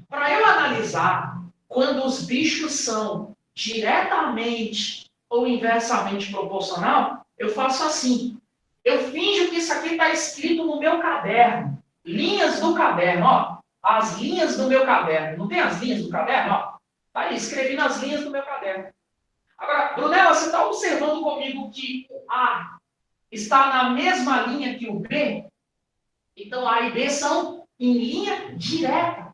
Para eu analisar quando os bichos são diretamente ou inversamente proporcional, eu faço assim. Eu finjo que isso aqui está escrito no meu caderno. Linhas do caderno, ó. As linhas do meu caderno. Não tem as linhas do caderno, ó? Tá aí, escrevi nas linhas do meu caderno. Agora, Brunella, você está observando comigo que o A está na mesma linha que o B? Então, A e B são em linha direta.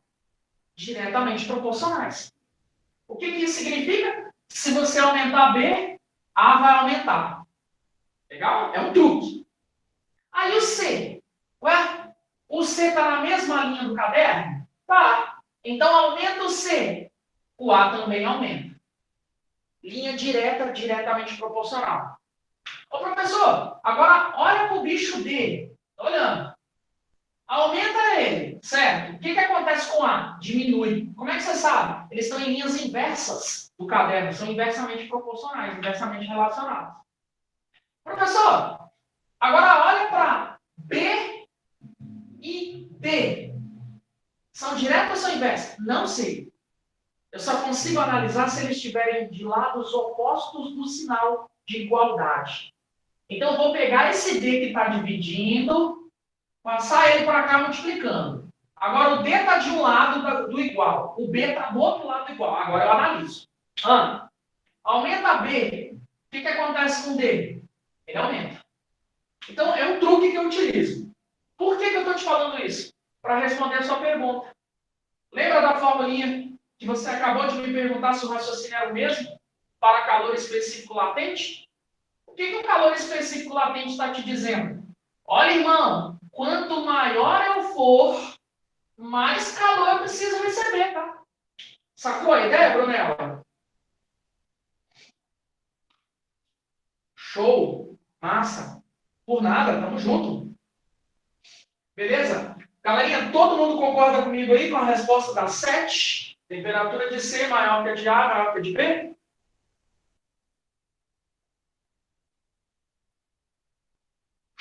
Diretamente proporcionais. O que isso significa? Se você aumentar B, A vai aumentar. Legal? É um truque. Aí o C. Ué, o C está na mesma linha do caderno? Tá. Então aumenta o C. O A também aumenta. Linha direta, diretamente proporcional. Ô professor, agora olha para o bicho D. Tô olhando. Aumenta ele, certo? O que acontece com A? Diminui. Como é que você sabe? Eles estão em linhas inversas do caderno, são inversamente proporcionais, inversamente relacionados. Professor, agora olha para B e D. São diretas ou são inversas? Não sei. Eu só consigo analisar se eles estiverem de lados opostos do sinal de igualdade. Então, eu vou pegar esse D que está dividindo, passar ele para cá multiplicando. Agora o D está de um lado do igual. O B está do outro lado do igual. Agora eu analiso. Aumenta B. O que acontece com o D? Ele aumenta. Então é um truque que eu utilizo. Por que eu estou te falando isso? Para responder a sua pergunta. Lembra da formulinha que você acabou de me perguntar se o raciocínio era o mesmo? para calor específico latente? O que o calor específico latente está te dizendo? Olha, irmão, quanto maior eu for, mais calor eu preciso receber, tá? Sacou a ideia, Brunella? Show! Massa! Por nada, tamo junto. Beleza? Galerinha, todo mundo concorda comigo aí com a resposta da 7? Temperatura de C maior que a de A, maior que a de B?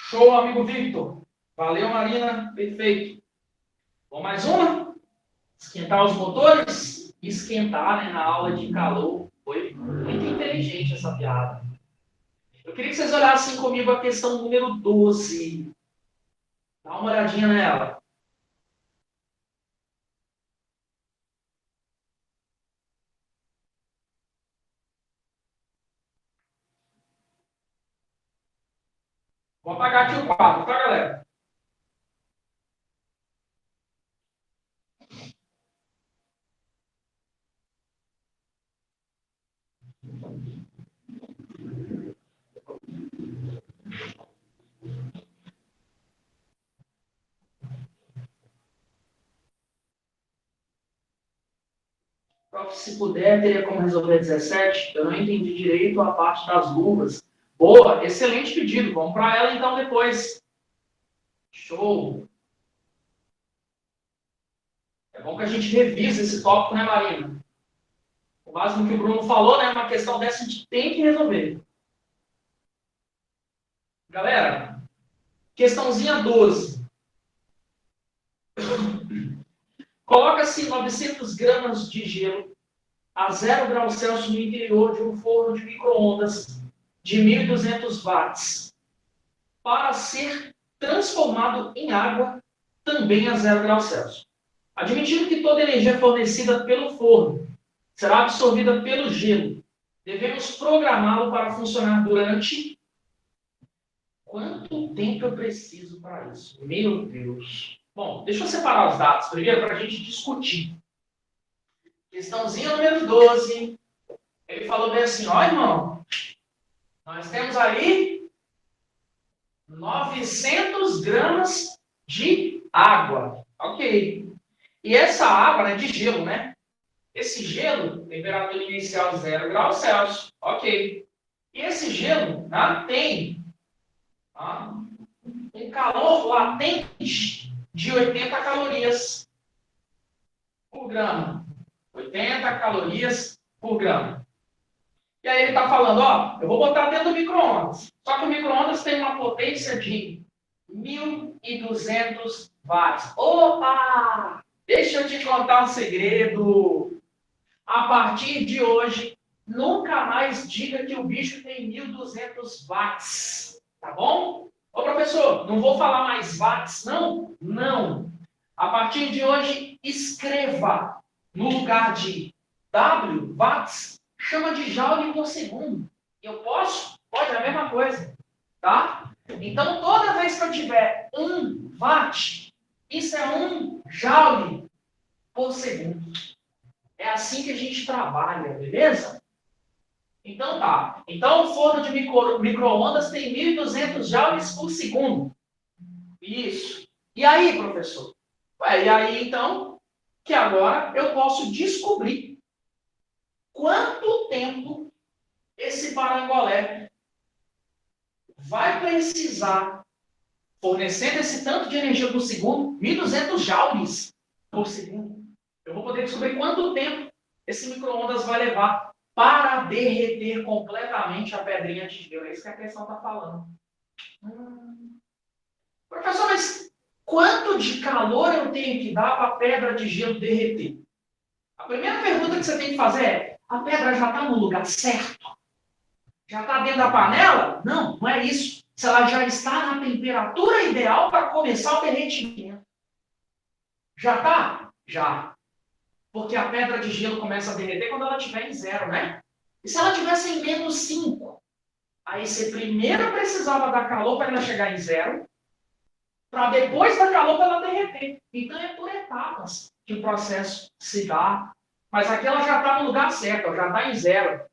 Show, amigo Victor. Valeu, Marina. Perfeito. Vamos mais uma? Esquentar os motores? Esquentar, né, na aula de calor. Foi muito inteligente essa piada. Eu queria que vocês olhassem comigo a questão número 12. Dá uma olhadinha nela. Vou apagar aqui o quadro, tá, galera? Prof, se puder, teria como resolver 17? Eu não entendi direito a parte das luvas. Boa, excelente pedido. Vamos para ela então depois. Show. É bom que a gente revise esse tópico, né, Marina? Com base no que o Bruno falou, né? Uma questão dessa a gente tem que resolver. Galera, questãozinha 12. Coloca-se 900 gramas de gelo a 0 graus Celsius no interior de um forno de micro-ondas de 1.200 watts para ser transformado em água também a 0 graus Celsius. Admitindo que toda energia fornecida pelo forno será absorvida pelo gelo, devemos programá-lo para funcionar durante... Quanto tempo eu preciso para isso? Meu Deus. Bom, deixa eu separar os dados primeiro para a gente discutir. Questãozinha número 12. Ele falou bem assim, ó, irmão, nós temos aí 900 gramas de água. Ok. E essa água, né, de gelo, né? Esse gelo, temperatura inicial 0 graus Celsius. Ok. E esse gelo, né, tem um calor latente de 80 calorias por grama. 80 calorias por grama. E aí ele está falando, ó, eu vou botar dentro do micro-ondas. Só que o micro-ondas tem uma potência de 1.200 watts. Opa! Deixa eu te contar um segredo. A partir de hoje, nunca mais diga que o bicho tem 1.200 watts. Tá bom? Ô, professor, não vou falar mais watts, não? Não. A partir de hoje, escreva no lugar de W, watts, chama de joule por segundo. Eu posso? Pode, é a mesma coisa. Tá? Então, toda vez que eu tiver 1 watt, isso é 1 joule por segundo. É assim que a gente trabalha, beleza? Então tá. Então o forno de micro-ondas tem 1.200 joules por segundo. Isso. E aí, professor? E aí, então, que agora eu posso descobrir quanto tempo esse parangolé vai precisar, fornecendo esse tanto de energia por segundo, 1.200 joules por segundo. Eu vou poder descobrir quanto tempo esse micro-ondas vai levar para derreter completamente a pedrinha de gelo. É isso que a questão está falando. Professor, mas quanto de calor eu tenho que dar para a pedra de gelo derreter? A primeira pergunta que você tem que fazer é, a pedra já está no lugar certo? Já está dentro da panela? Não, não é isso. Se ela já está na temperatura ideal para começar o derretimento. Já está? Já. Porque a pedra de gelo começa a derreter quando ela estiver em 0, né? E se ela estivesse em menos 5? Aí você primeiro precisava dar calor para ela chegar em 0, para depois dar calor para ela derreter. Então é por etapas que o processo se dá Mas aqui ela já está no lugar certo, já está em zero.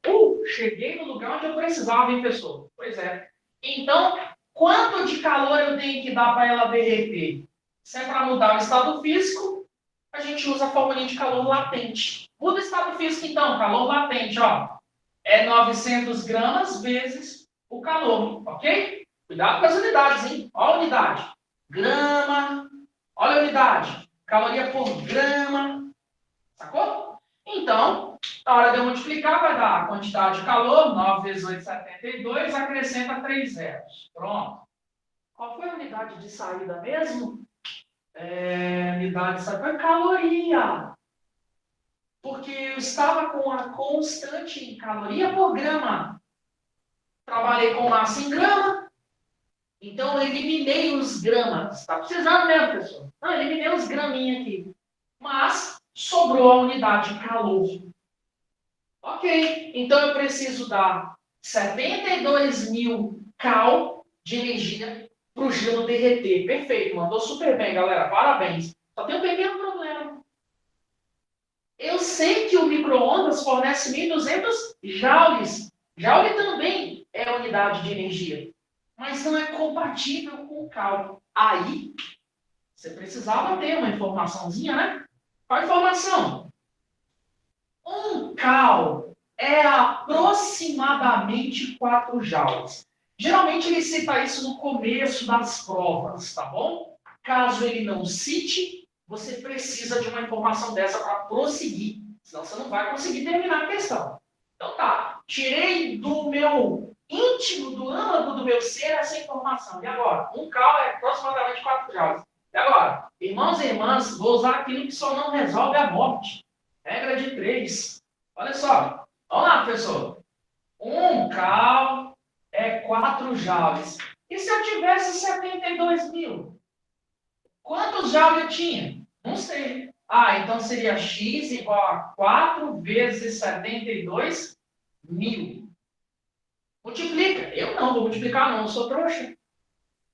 Cheguei no lugar onde eu precisava, hein, pessoal? Pois é. Então, quanto de calor eu tenho que dar para ela derreter? Se é para mudar o estado físico, a gente usa a fórmula de calor latente. Muda o estado físico, então, calor latente, ó. É 900 gramas vezes o calor, ok? Cuidado com as unidades, hein? Olha a unidade. Grama. Olha a unidade. Caloria por grama. Sacou? Então, na hora de eu multiplicar, vai dar a quantidade de calor, 9 vezes 8, 72, acrescenta 3 zeros. Pronto. Qual foi a unidade de saída mesmo? Unidade de saída foi caloria. Porque eu estava com a constante em caloria por grama. Trabalhei com massa em grama, então eu eliminei os gramas. Está precisando mesmo, pessoal? Não, eliminei os graminhos aqui. Mas sobrou a unidade de calor. Ok, então eu preciso dar 72.000 cal de energia para o gelo derreter. Perfeito, mandou super bem, galera. Parabéns. Só tem um pequeno problema. Eu sei que o micro-ondas fornece 1.200 joules. Joule também é unidade de energia, mas não é compatível com o cal. Aí, você precisava ter uma informaçãozinha, né? Qual a informação? 1 cal é aproximadamente 4 joules. Geralmente ele cita isso no começo das provas, tá bom? Caso ele não cite, você precisa de uma informação dessa para prosseguir, senão você não vai conseguir terminar a questão. Então tá, tirei do meu íntimo, do âmago do meu ser, essa informação. E agora? 1 cal é aproximadamente 4 joules. E agora? Irmãos e irmãs, vou usar aquilo que só não resolve a morte. Regra de 3. Olha só. Vamos lá, professor. 1 cal é 4 joules. E se eu tivesse 72.000? Quantos joules eu tinha? Não sei. Então seria x igual a 4 vezes 72.000. Multiplica. Eu não vou multiplicar, não. Eu sou trouxa.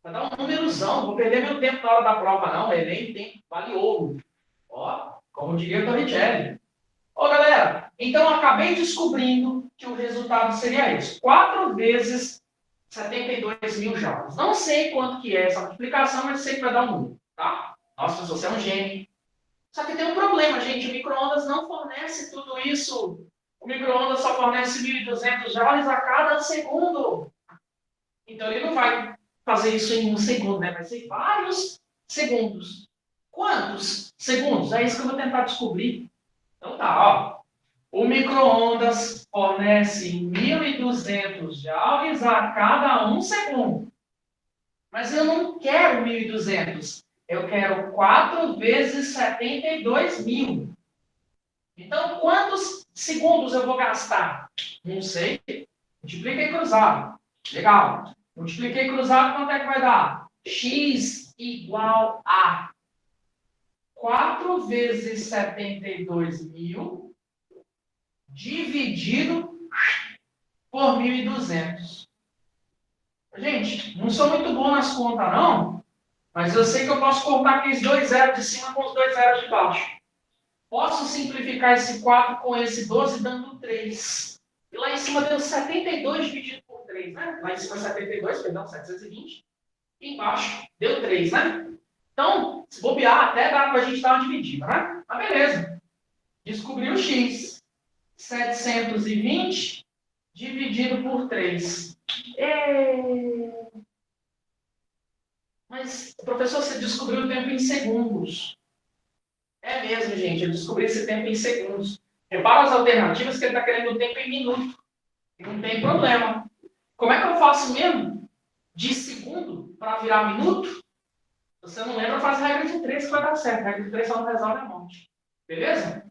Vai dar um númerozão. Vou perder meu tempo na hora da prova, não. Enem tem vale ouro. Ó, como diria Torricelli. Galera, então eu acabei descobrindo que o resultado seria esse. 4 vezes 72.000 joules. Não sei quanto que é essa multiplicação, mas sei que vai dar um número, tá? Nossa, você é um gênio. Só que tem um problema, gente. O micro-ondas não fornece tudo isso. O micro-ondas só fornece 1.200 joules a cada segundo. Então ele não vai fazer isso em 1 segundo, né? Vai ser vários segundos. Quantos segundos? É isso que eu vou tentar descobrir. Então tá, ó. O micro-ondas fornece 1.200 joules a cada 1 segundo. Mas eu não quero 1.200. Eu quero 4 vezes 72.000. Então, quantos segundos eu vou gastar? Não sei. Multipliquei cruzado. Legal. Multipliquei cruzado, quanto é que vai dar? X igual a 4 vezes 72.000 dividido por 1.200. Gente, não sou muito bom nas contas, não. Mas eu sei que eu posso cortar aqueles 2 zeros de cima com os 2 zeros de baixo. Posso simplificar esse 4 com esse 12, dando 3. E lá em cima deu 72 dividido por 3, né? Lá em cima 72, perdão, 720. E embaixo deu 3, né? Então, se bobear, até dá para a gente dar uma dividida, né? Mas beleza. Descobri o x. 720 dividido por 3. Mas, professor, você descobriu o tempo em segundos. É mesmo, gente. Eu descobri esse tempo em segundos. Repara as alternativas que ele está querendo o tempo em minuto. Não tem problema. Como é que eu faço mesmo? De segundo para virar minuto? Se você não lembra, faz a regra de 3 que vai dar certo. A regra de 3 só não resolve a monte. Beleza?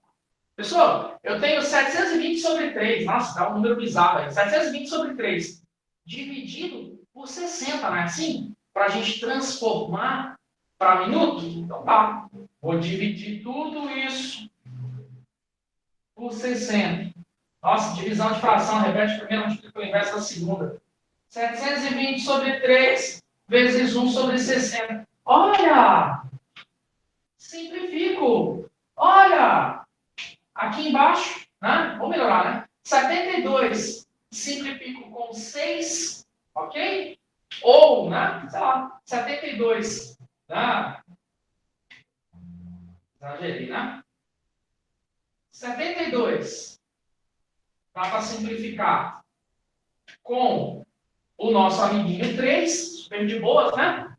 Pessoal, eu tenho 720 sobre 3. Nossa, dá um número bizarro aí. 720 sobre 3. Dividido por 60, não é assim? Para a gente transformar para minuto. Então tá. Vou dividir tudo isso por 60. Nossa, divisão de fração. Repete a primeira, multiplica o inverso da segunda. 720 sobre 3 vezes 1 sobre 60. Olha! Simplifico. Olha! Aqui embaixo Exagerei, né? 72. Dá para simplificar com o nosso amiguinho 3, super de boas, né?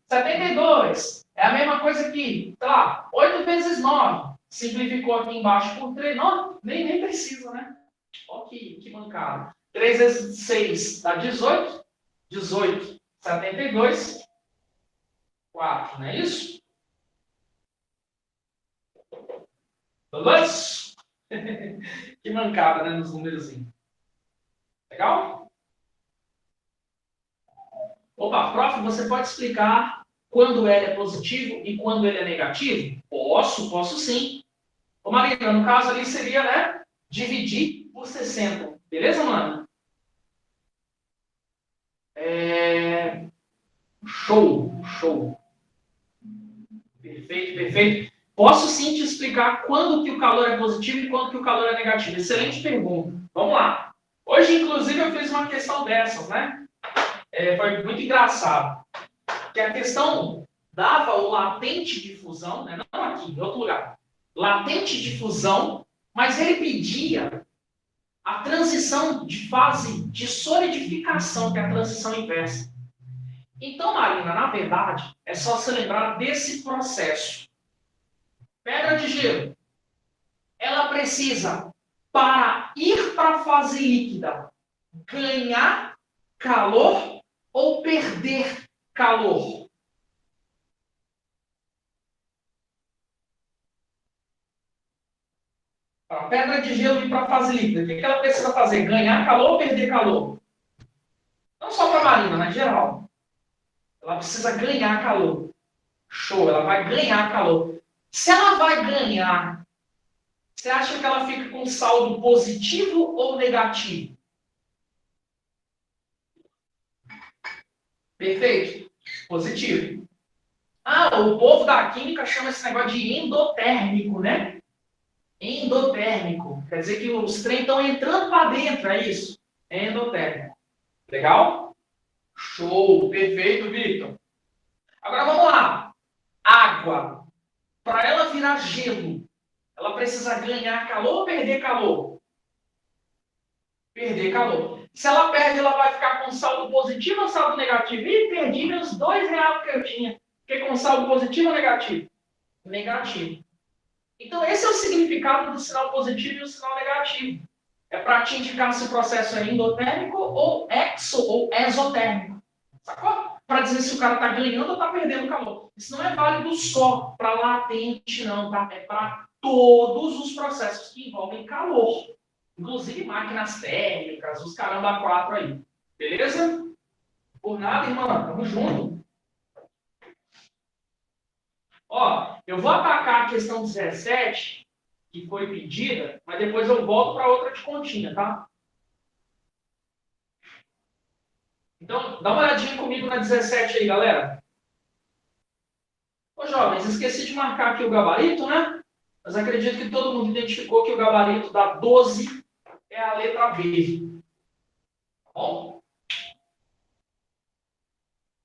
72 é a mesma coisa que, sei lá, 8 vezes 9. Simplificou aqui embaixo por 3. Não, nem precisa, né? Olha que mancada. 3 vezes 6 dá 18. 18, 72, 4, não é isso? Beleza? Que mancada, né, nos números. Legal? Opa, prof, você pode explicar quando ele é positivo e quando ele é negativo? Posso sim. Ô, Marina, no caso ali seria, né, dividir por 60. Beleza, mano? Show. Perfeito. Posso sim te explicar quando que o calor é positivo e quando que o calor é negativo. Excelente pergunta. Vamos lá. Hoje, inclusive, eu fiz uma questão dessas, né? Foi muito engraçado. Que a questão dava o latente de fusão, né? Não aqui, em outro lugar. Latente de fusão, mas ele pedia a transição de fase de solidificação, que é a transição inversa. Então, Marina, na verdade, é só se lembrar desse processo. Pedra de gelo, ela precisa, para ir para a fase líquida, ganhar calor ou perder calor? Para a pedra de gelo ir para a fase líquida, o que ela precisa fazer? Ganhar calor ou perder calor? Não só para a Marina, mas em geral. Ela precisa ganhar calor. Show, ela vai ganhar calor. Se ela vai ganhar, você acha que ela fica com saldo positivo ou negativo? Perfeito. Positivo. O povo da química chama esse negócio de endotérmico, né? Endotérmico. Quer dizer que os trem estão entrando para dentro, é isso? É endotérmico. Legal? Show. Perfeito, Victor. Agora vamos lá. Água. Para ela virar gelo, ela precisa ganhar calor ou perder calor? Perder calor. Se ela perde, ela vai ficar com saldo positivo ou saldo negativo? Ih, perdi meus R$ 2 que eu tinha. Fiquei com saldo positivo ou negativo? Negativo. Então, esse é o significado do sinal positivo e o sinal negativo. É para te indicar se o processo é endotérmico ou exotérmico. Sacou? Para dizer se o cara está ganhando ou está perdendo calor. Isso não é válido só para latente, não, tá? É para todos os processos que envolvem calor. Inclusive máquinas térmicas, os caramba 4 aí. Beleza? Por nada, irmã. Tamo junto. Ó, eu vou atacar a questão 17, que foi pedida, mas depois eu volto para outra de continha, tá? Então, dá uma olhadinha comigo na 17 aí, galera. Ô, jovens, esqueci de marcar aqui o gabarito, né? Mas acredito que todo mundo identificou que o gabarito da 12 é a letra B. Tá bom?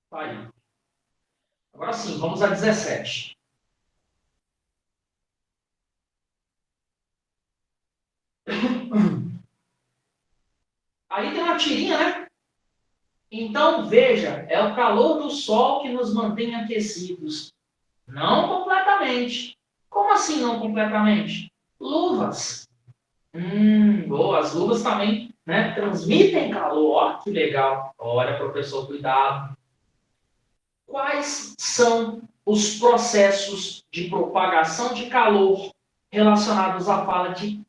Tá aí. Agora sim, vamos a 17. Aí tem uma tirinha, né? Então, veja, é o calor do sol que nos mantém aquecidos. Não completamente. Como assim não completamente? Luvas. Boa. As luvas também, né, transmitem calor. Ó, que legal. Olha, professor, cuidado. Quais são os processos de propagação de calor relacionados à fala de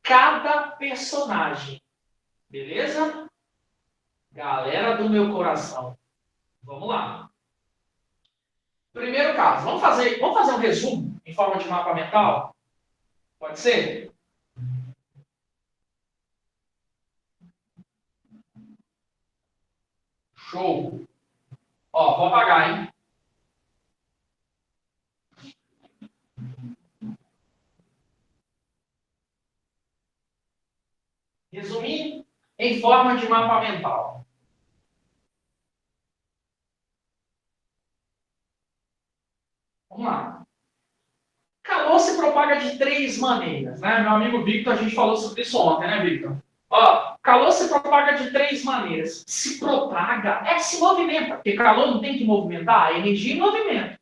cada personagem? Beleza? Galera do meu coração. Vamos lá. Primeiro caso, vamos fazer um resumo em forma de mapa mental? Pode ser? Show. Ó, vou apagar, hein? Resumir em forma de mapa mental. Vamos lá. Calor se propaga de 3 maneiras, né? Meu amigo Victor, a gente falou sobre isso ontem, né, Victor? Ó, calor se propaga de 3 maneiras. Se propaga é se movimenta, porque calor não tem que movimentar, é energia em movimento.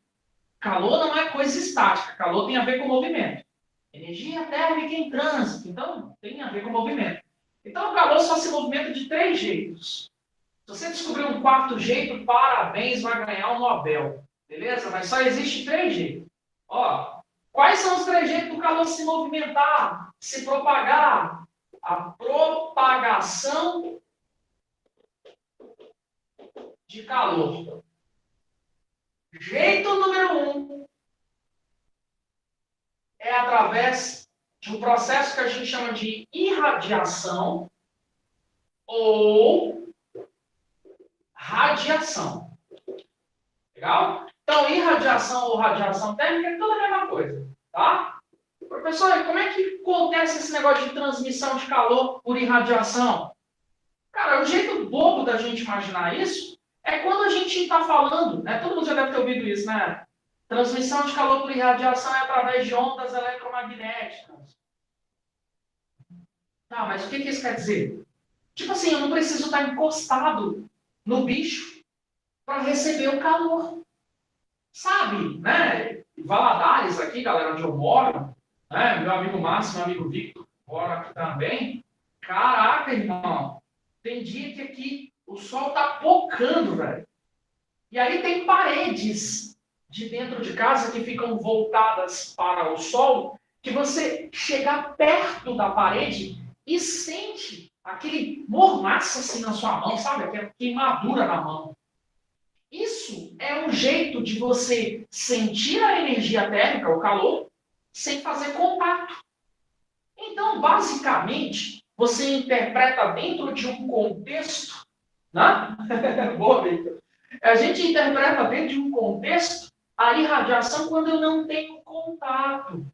Calor não é coisa estática, calor tem a ver com movimento. Energia térmica em trânsito, então tem a ver com movimento. Então o calor só se movimenta de 3 jeitos. Se você descobrir um 4º jeito, parabéns, vai ganhar o Nobel. Beleza? Mas só existe 3 jeitos. Ó, quais são os 3 jeitos do calor se movimentar, se propagar? A propagação de calor. Jeito número 1 é através de um processo que a gente chama de irradiação ou radiação. Legal? Então, irradiação ou radiação térmica é tudo a mesma coisa, tá? Professor, como é que acontece esse negócio de transmissão de calor por irradiação? Cara, o jeito bobo da gente imaginar isso é quando a gente está falando, né? Todo mundo já deve ter ouvido isso, né? Transmissão de calor por irradiação é através de ondas eletromagnéticas. Tá, mas o que isso quer dizer? Tipo assim, eu não preciso estar encostado no bicho para receber o calor. Sabe, né? Valadares aqui, galera, onde eu moro, né? Meu amigo Márcio, meu amigo Victor, mora aqui também. Caraca, irmão. Tem dia que aqui o sol tá pocando, velho. E aí tem paredes de dentro de casa que ficam voltadas para o sol, que você chega perto da parede e sente aquele mormaço assim na sua mão, sabe? Aquela queimadura na mão. Isso é um jeito de você sentir a energia térmica, o calor, sem fazer contato. Então, basicamente, você interpreta dentro de um contexto, né? Boa, Victor. A gente interpreta dentro de um contexto a irradiação quando eu não tenho contato,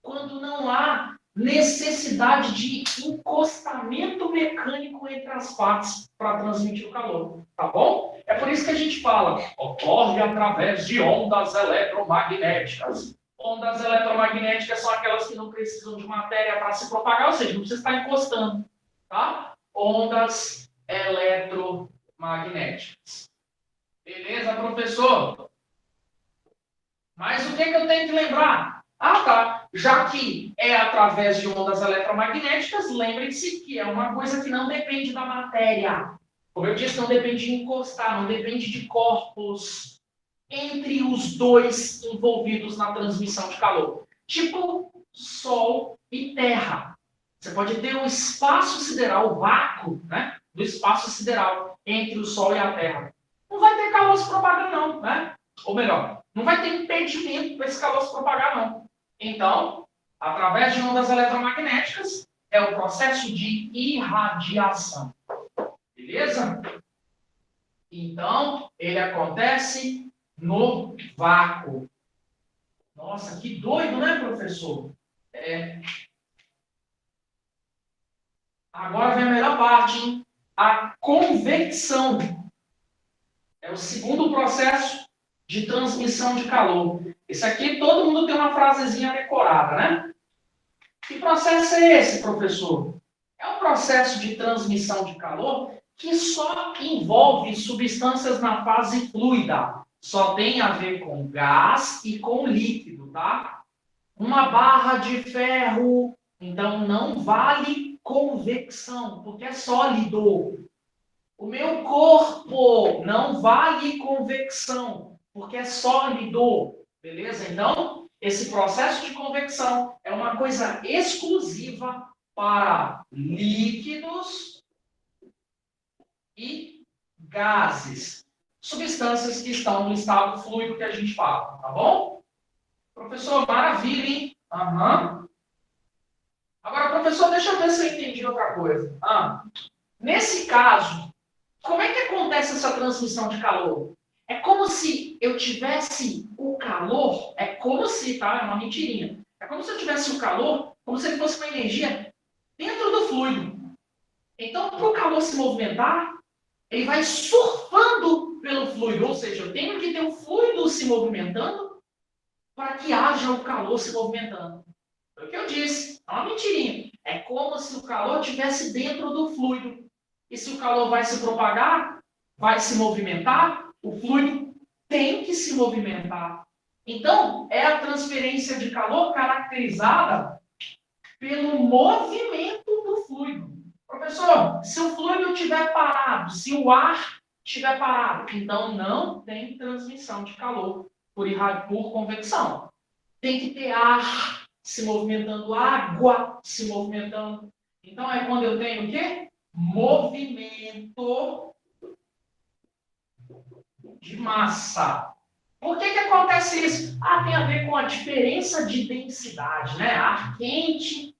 quando não há necessidade de encostamento mecânico entre as partes para transmitir o calor, tá bom? É por isso que a gente fala, ocorre através de ondas eletromagnéticas. Ondas eletromagnéticas são aquelas que não precisam de matéria para se propagar, ou seja, não precisa estar encostando, tá? Ondas eletromagnéticas. Beleza, professor? Mas o que eu tenho que lembrar? Ah, tá. Já que é através de ondas eletromagnéticas, lembrem-se que é uma coisa que não depende da matéria. Como eu disse, não depende de encostar, não depende de corpos entre os dois envolvidos na transmissão de calor. Tipo Sol e Terra. Você pode ter um espaço sideral, o vácuo, né, do espaço sideral entre o Sol e a Terra. Não vai ter calor se propagar, não, né? Ou melhor, não vai ter impedimento para esse calor se propagar, não. Então, através de ondas eletromagnéticas, é o processo de irradiação. Beleza? Então, ele acontece no vácuo. Nossa, que doido, né, professor? Agora vem a melhor parte, hein? A convecção. É o segundo processo de transmissão de calor. Esse aqui todo mundo tem uma frasezinha decorada, né? Que processo é esse, professor? É um processo de transmissão de calor que só envolve substâncias na fase fluida. Só tem a ver com gás e com líquido, tá? Uma barra de ferro, então não vale convecção, porque é sólido. O meu corpo não vale convecção, porque é sólido. Beleza? Então, esse processo de convecção é uma coisa exclusiva para líquidos e gases. Substâncias que estão no estado fluido que a gente fala, tá bom? Professor, maravilha, hein? Aham. Agora, professor, deixa eu ver se eu entendi outra coisa. Nesse caso, como é que acontece essa transmissão de calor? É como se eu tivesse o calor, é como se, tá? É uma mentirinha. É como se eu tivesse o calor, como se ele fosse uma energia dentro do fluido. Então, para o calor se movimentar, ele vai surfando pelo fluido. Ou seja, eu tenho que ter o fluido se movimentando para que haja haja o calor se movimentando. Foi o que eu disse, é uma mentirinha. É como se o calor estivesse dentro do fluido. E se o calor vai se propagar, vai se movimentar, o fluido tem que se movimentar. Então, é a transferência de calor caracterizada pelo movimento do fluido. Professor, se o fluido estiver parado, se o ar estiver parado, então não tem transmissão de calor por convecção. Tem que ter ar se movimentando, água se movimentando. Então, é quando eu tenho o quê? Movimento de massa. Por que acontece isso? Tem a ver com a diferença de densidade, né? Ar quente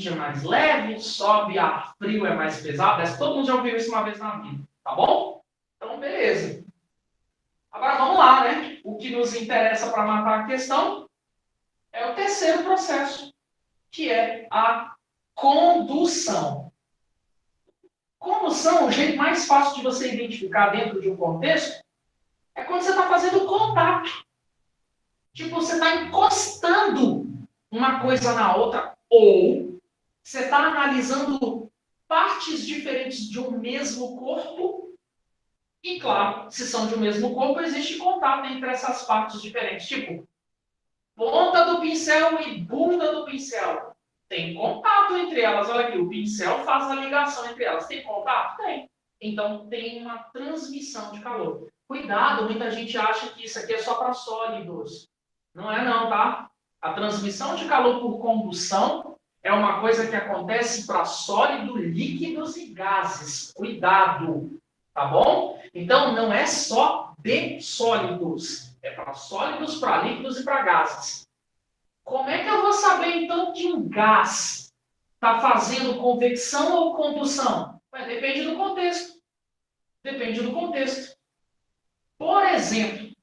é mais leve, sobe, ar frio é mais pesado. Todo mundo já ouviu isso uma vez na vida, tá bom? Então, beleza. Agora, vamos lá, né? O que nos interessa para matar a questão é o terceiro processo, que é a condução. Condução, o jeito mais fácil de você identificar dentro de um contexto, é quando você está fazendo contato. Tipo, você está encostando uma coisa na outra, ou você está analisando partes diferentes de um mesmo corpo. E, claro, se são de um mesmo corpo, existe contato entre essas partes diferentes. Tipo, ponta do pincel e bunda do pincel. Tem contato entre elas. Olha aqui, o pincel faz a ligação entre elas. Tem contato? Tem. Então, tem uma transmissão de calor. Cuidado, muita gente acha que isso aqui é só para sólidos. Não é não, tá? A transmissão de calor por condução é uma coisa que acontece para sólidos, líquidos e gases. Cuidado, tá bom? Então, não é só de sólidos. É para sólidos, para líquidos e para gases. Como é que eu vou saber, então, que um gás está fazendo convecção ou condução? Depende do contexto. Depende do contexto. Por exemplo,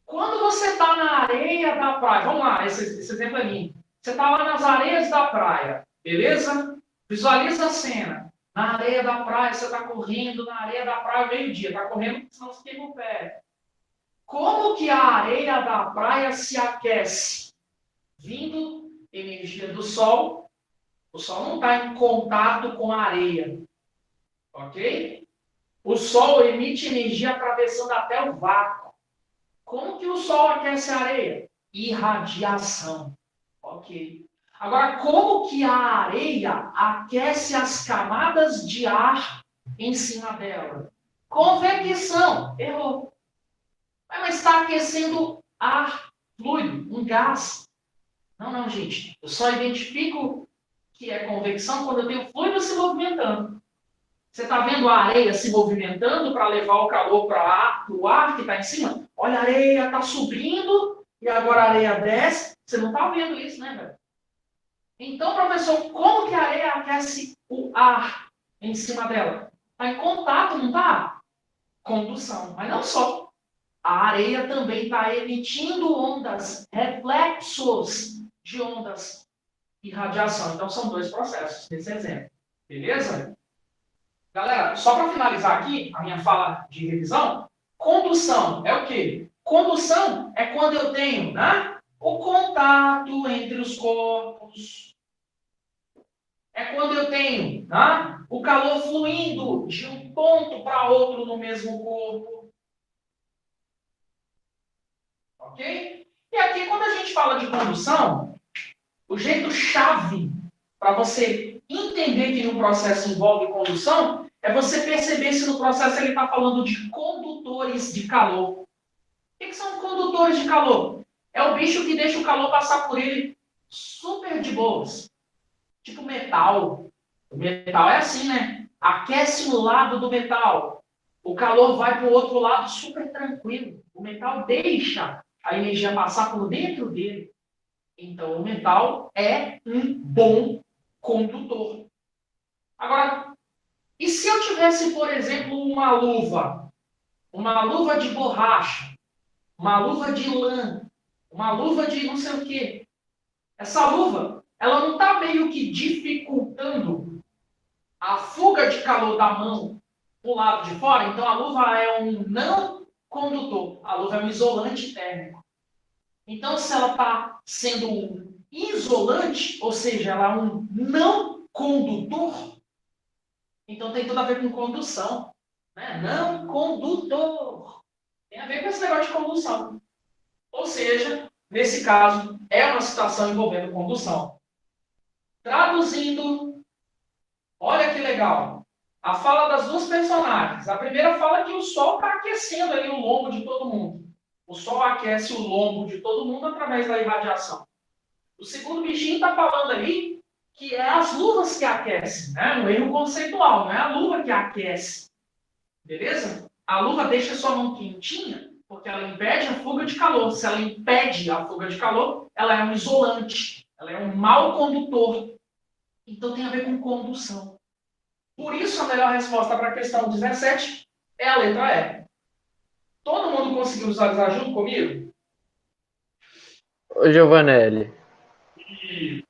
quando você está na areia da praia, vamos lá, esse exemplo é lindo. Você está lá nas areias da praia, beleza? Visualiza a cena. Na areia da praia, você está correndo na areia da praia meio-dia. Está correndo, senão você queima o pé. Como que a areia da praia se aquece? Vindo energia do sol. O sol não está em contato com a areia. Ok? O sol emite energia atravessando até o vácuo. Como que o sol aquece a areia? Irradiação. Ok. Agora, como que a areia aquece as camadas de ar em cima dela? Convecção. Errou. Mas está aquecendo ar fluido, um gás. Não, gente. Eu só identifico que é convecção quando eu tenho fluido se movimentando. Você está vendo a areia se movimentando para levar o calor para o ar que está em cima? Olha, a areia está subindo e agora a areia desce. Você não está vendo isso, né, velho? Então, professor, como que a areia aquece o ar em cima dela? Está em contato, não está? Condução. Mas não só. A areia também está emitindo ondas, reflexos de ondas e radiação. Então, são dois processos nesse exemplo. Beleza? Galera, só para finalizar aqui a minha fala de revisão, condução é o quê? Condução é quando eu tenho, né, o contato entre os corpos. É quando eu tenho, né, o calor fluindo de um ponto para outro no mesmo corpo. Ok? E aqui, quando a gente fala de condução, o jeito chave para você entender que no processo envolve condução é você perceber se no processo ele está falando de condutores de calor. O que são condutores de calor? É o bicho que deixa o calor passar por ele super de boas. Tipo metal. O metal é assim, né? Aquece um lado do metal. O calor vai para o outro lado super tranquilo. O metal deixa a energia passar por dentro dele. Então, o metal é um bom condutor. Agora, e se eu tivesse, por exemplo, uma luva de borracha, uma luva de lã, uma luva de não sei o quê? Essa luva, ela não está meio que dificultando a fuga de calor da mão para o lado de fora? Então, a luva é um não condutor. A luva é um isolante térmico. Então, se ela está sendo um isolante, ou seja, ela é um não condutor, então tem tudo a ver com condução. Né? Não condutor. Tem a ver com esse negócio de condução. Ou seja, nesse caso, é uma situação envolvendo condução. Traduzindo, olha que legal. A fala das duas personagens. A primeira fala que o Sol está aquecendo ali o lombo de todo mundo. O Sol aquece o lombo de todo mundo através da irradiação. O segundo bichinho está falando ali que é as luvas que aquecem, né? Um erro conceitual, não é a luva que aquece. Beleza? A luva deixa sua mão quentinha porque ela impede a fuga de calor. Se ela impede a fuga de calor, ela é um isolante. Ela é um mau condutor. Então tem a ver com condução. Por isso, a melhor resposta para a questão 17 é a letra E. Todo mundo conseguiu visualizar junto comigo? Ô, Giovanelli, E...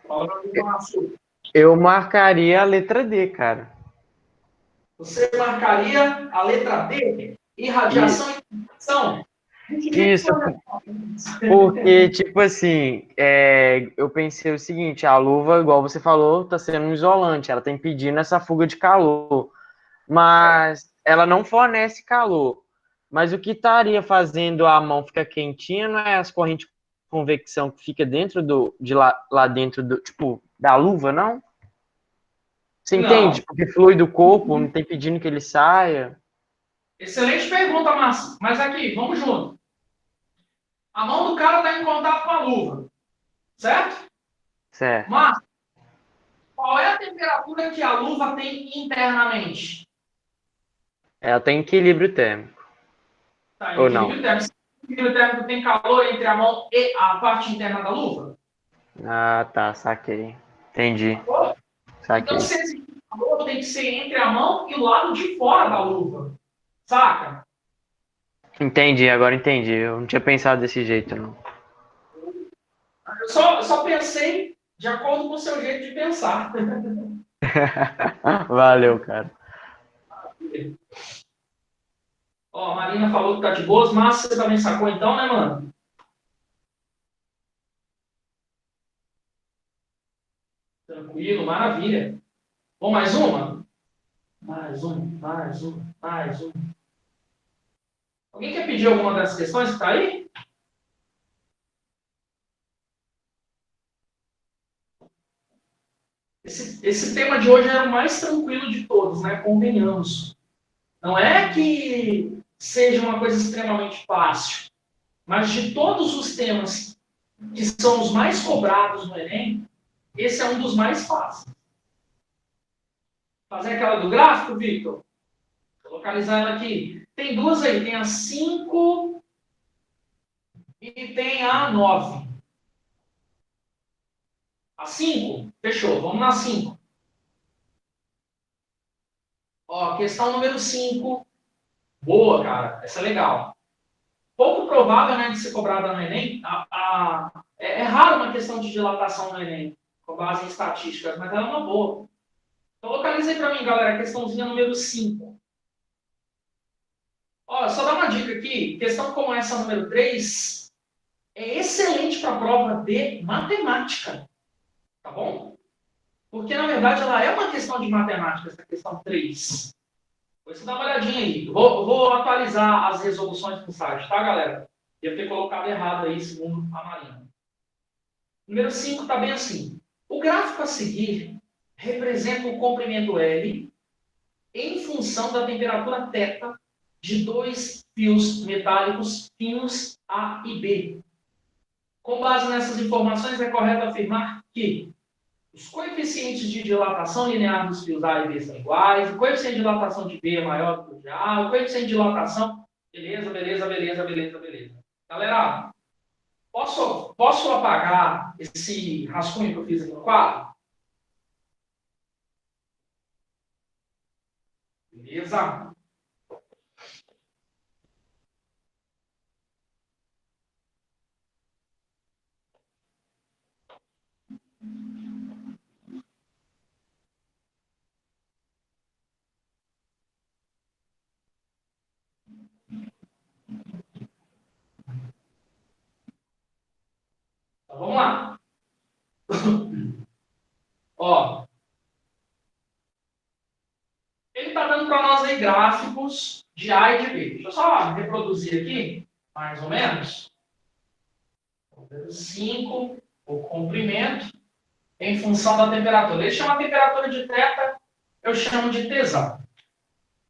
Fala para mim com a sua. eu marcaria a letra D, cara. Você marcaria a letra D, irradiação e condução? Isso, porque, tipo assim, eu pensei o seguinte, a luva, igual você falou, tá sendo um isolante, ela tá impedindo essa fuga de calor, mas ela não fornece calor. Mas o que estaria fazendo a mão ficar quentinha não é as correntes de convecção que fica dentro lá dentro do, tipo, da luva, não? Você Não. entende? Porque flui do corpo, não tem pedindo que ele saia. Excelente pergunta, Márcio. Mas aqui, vamos junto. A mão do cara está em contato com a luva, certo? Certo. Mas qual é a temperatura que a luva tem internamente? Ela tem equilíbrio térmico, Tá, em ou não? equilíbrio térmico. O equilíbrio térmico tem calor entre a mão e a parte interna da luva? Ah, tá, saquei. Entendi, Sacou? Então, saquei. se existe calor, tem que ser entre a mão e o lado de fora da luva. Saca? Entendi, agora entendi. Eu não tinha pensado desse jeito, não. Eu só pensei de acordo com o seu jeito de pensar. Valeu, cara. Ó, a Marina falou que tá de boas, mas você também sacou então, né, mano? Tranquilo, maravilha. Bom, mais uma? Mais uma. Alguém quer pedir alguma dessas questões que tá aí? Esse tema de hoje é o mais tranquilo de todos, né? Convenhamos. Não é que seja uma coisa extremamente fácil, mas de todos os temas que são os mais cobrados no Enem, esse é um dos mais fáceis. Fazer aquela do gráfico, Victor? Vou localizar ela aqui. Tem duas aí, tem a 5 e tem a 9. A 5? Fechou, vamos na 5. Ó, questão número 5. Boa, cara, essa é legal. Pouco provável, né, de ser cobrada no Enem. É raro uma questão de dilatação no Enem, com base em estatísticas, mas ela é uma boa. Então, localizei para mim, galera, a questãozinha número 5. Ó, só dar uma dica aqui. Questão como essa, número 3, é excelente para a prova de matemática. Tá bom? Porque, na verdade, ela é uma questão de matemática, essa questão 3. Depois você dá uma olhadinha aí. Vou atualizar as resoluções do site, tá, galera? Devo ter colocado errado aí, segundo a Marina. Número 5 está bem assim. O gráfico a seguir representa o comprimento L em função da temperatura θ de dois fios metálicos finos A e B. Com base nessas informações, é correto afirmar que os coeficientes de dilatação linear dos fios A e B são iguais, o coeficiente de dilatação de B é maior do que o de A, o coeficiente de dilatação... Beleza. Galera, posso apagar esse rascunho que eu fiz aqui no quadro? Beleza? Vamos lá. Ó. Ele está dando para nós aí gráficos de A e de B. Deixa eu só reproduzir aqui, mais ou menos. 5, o comprimento, em função da temperatura. Ele chama a temperatura de θ, eu chamo de tesão.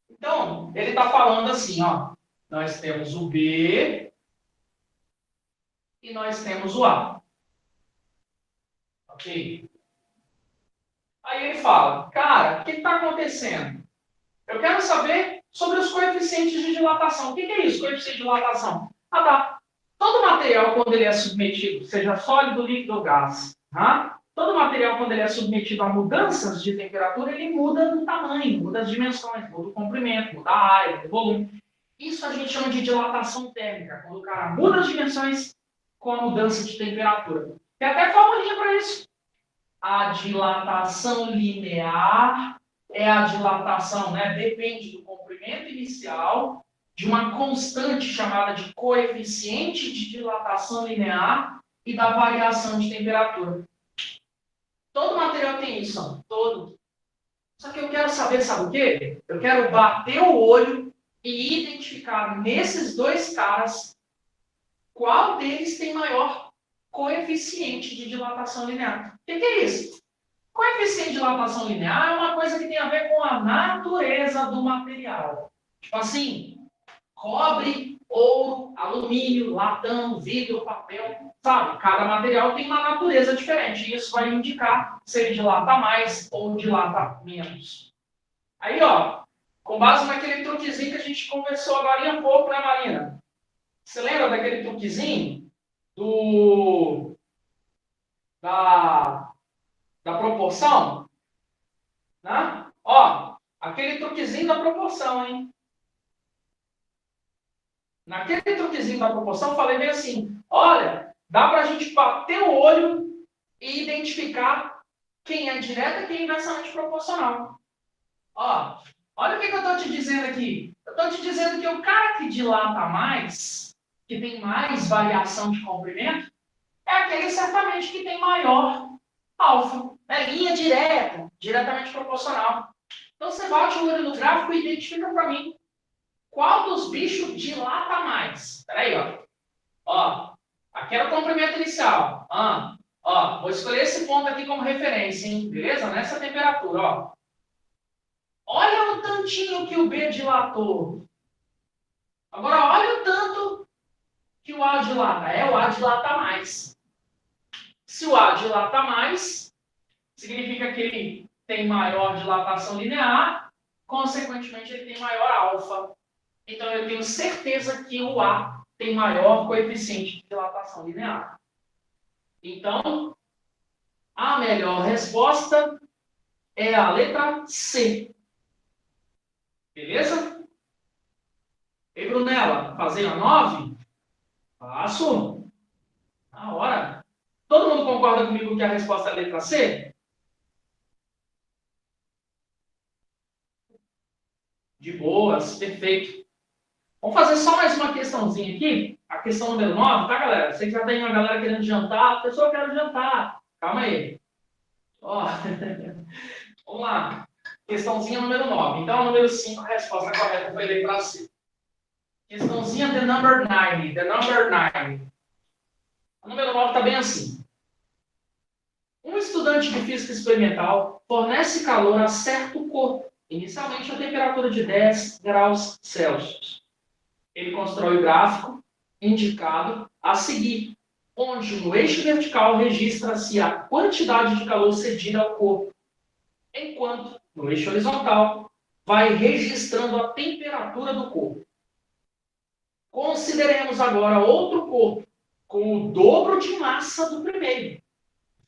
Então, ele está falando assim, ó. Nós temos o B e nós temos o A. Ok? Aí ele fala, cara, o que está acontecendo? Eu quero saber sobre os coeficientes de dilatação. O que é isso, coeficiente de dilatação? Ah, tá. Todo material, quando ele é submetido, seja sólido, líquido ou gás, tá? Todo material, quando ele é submetido a mudanças de temperatura, ele muda no tamanho, muda as dimensões, muda o comprimento, muda a área, muda o volume. Isso a gente chama de dilatação térmica, quando o cara muda as dimensões com a mudança de temperatura. Tem até formulinha para isso. A dilatação linear é a dilatação, né? Depende do comprimento inicial de uma constante chamada de coeficiente de dilatação linear e da variação de temperatura. Todo material tem isso, ó, todo. Só que eu quero saber, sabe o quê? Eu quero bater o olho e identificar nesses dois caras qual deles tem maior coeficiente de dilatação linear. O que é isso? Coeficiente de dilatação linear é uma coisa que tem a ver com a natureza do material. Tipo assim, cobre, ouro, alumínio, latão, vidro, papel, sabe? Cada material tem uma natureza diferente. E isso vai indicar se ele dilata mais ou dilata menos. Aí, ó, com base naquele truquezinho que a gente conversou agora há pouco, né, Marina? Você lembra daquele truquezinho da proporção? Né? Ó, aquele truquezinho da proporção, hein? Naquele truquezinho da proporção, eu falei bem assim, olha, dá para a gente bater o olho e identificar quem é direta e quem é inversamente proporcional. Ó, olha o que eu estou te dizendo aqui. Eu estou te dizendo que o cara que dilata mais, que tem mais variação de comprimento, é aquele certamente que tem maior alfa. É linha direta, diretamente proporcional. Então você bate o olho no gráfico e identifica para mim qual dos bichos dilata mais. Espera aí, ó. Ó, aqui era o comprimento inicial. Ó, vou escolher esse ponto aqui como referência, hein? Beleza? Nessa temperatura, ó. Olha o tantinho que o B dilatou. Agora, olha o tanto que o A dilata. O A dilata mais. Se o A dilata mais, significa que ele tem maior dilatação linear, consequentemente, ele tem maior alfa. Então, eu tenho certeza que o A tem maior coeficiente de dilatação linear. Então, a melhor resposta é a letra C. Beleza? E Brunella, fazer a 9? Faço. Na hora. Todo mundo concorda comigo que a resposta é a letra C? De boas, perfeito. Vamos fazer só mais uma questãozinha aqui. A questão número 9, tá, galera? Sei que já tem uma galera querendo jantar. A pessoa quer jantar. Calma aí. Ó. Vamos lá. Questãozinha número 9. Então, número 5, a resposta correta foi a letra C. Questãozinha the number 9. The number 9. A número 9 está bem assim. Um estudante de física experimental fornece calor a certo corpo, inicialmente a temperatura de 10 graus Celsius. Ele constrói o gráfico indicado a seguir, onde no eixo vertical registra-se a quantidade de calor cedida ao corpo, enquanto no eixo horizontal vai registrando a temperatura do corpo. Consideremos agora outro corpo com o dobro de massa do primeiro,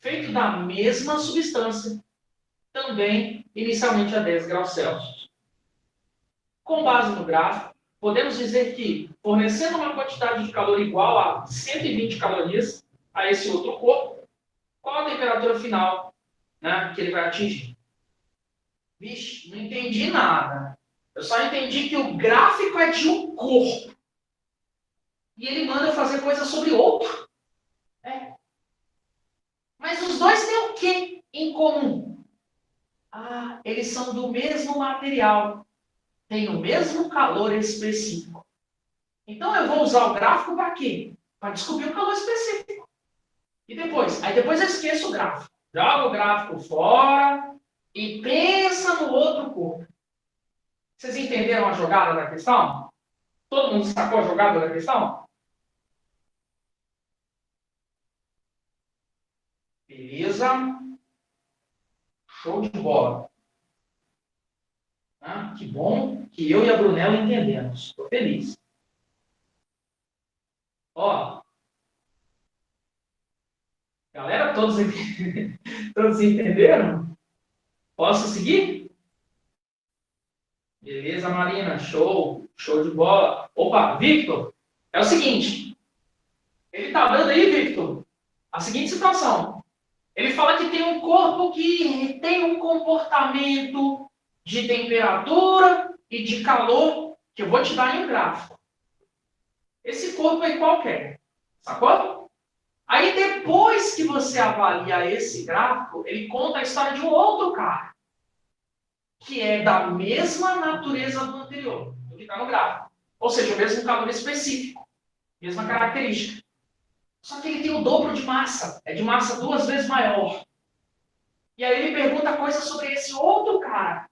feito da mesma substância, também inicialmente a 10 graus Celsius. Com base no gráfico, podemos dizer que, fornecendo uma quantidade de calor igual a 120 calorias a esse outro corpo, qual a temperatura final, né, que ele vai atingir? Vixe, não entendi nada. Eu só entendi que o gráfico é de um corpo. E ele manda fazer coisa sobre outro. eles são do mesmo material, têm o mesmo calor específico. Então, eu vou usar o gráfico para quê? Para descobrir o calor específico. E depois? Aí depois eu esqueço o gráfico. Joga o gráfico fora e pensa no outro corpo. Vocês entenderam a jogada da questão? Todo mundo sacou a jogada da questão? Beleza? Show de bola. Ah, que bom que eu e a Brunella entendemos. Estou feliz. Ó. Galera, todos entenderam? Posso seguir? Beleza, Marina. Show. Show de bola. Opa, Victor. É o seguinte. Ele está dando aí, Victor, a seguinte situação. Ele fala que tem um corpo que tem um comportamento de temperatura e de calor, que eu vou te dar em um gráfico. Esse corpo é qualquer. Sacou? Aí, depois que você avalia esse gráfico, ele conta a história de um outro cara, que é da mesma natureza do anterior, do que está no gráfico. Ou seja, o mesmo calor específico, mesma característica. Só que ele tem o dobro de massa, é de massa 2 vezes maior. E aí ele pergunta coisas sobre esse outro cara.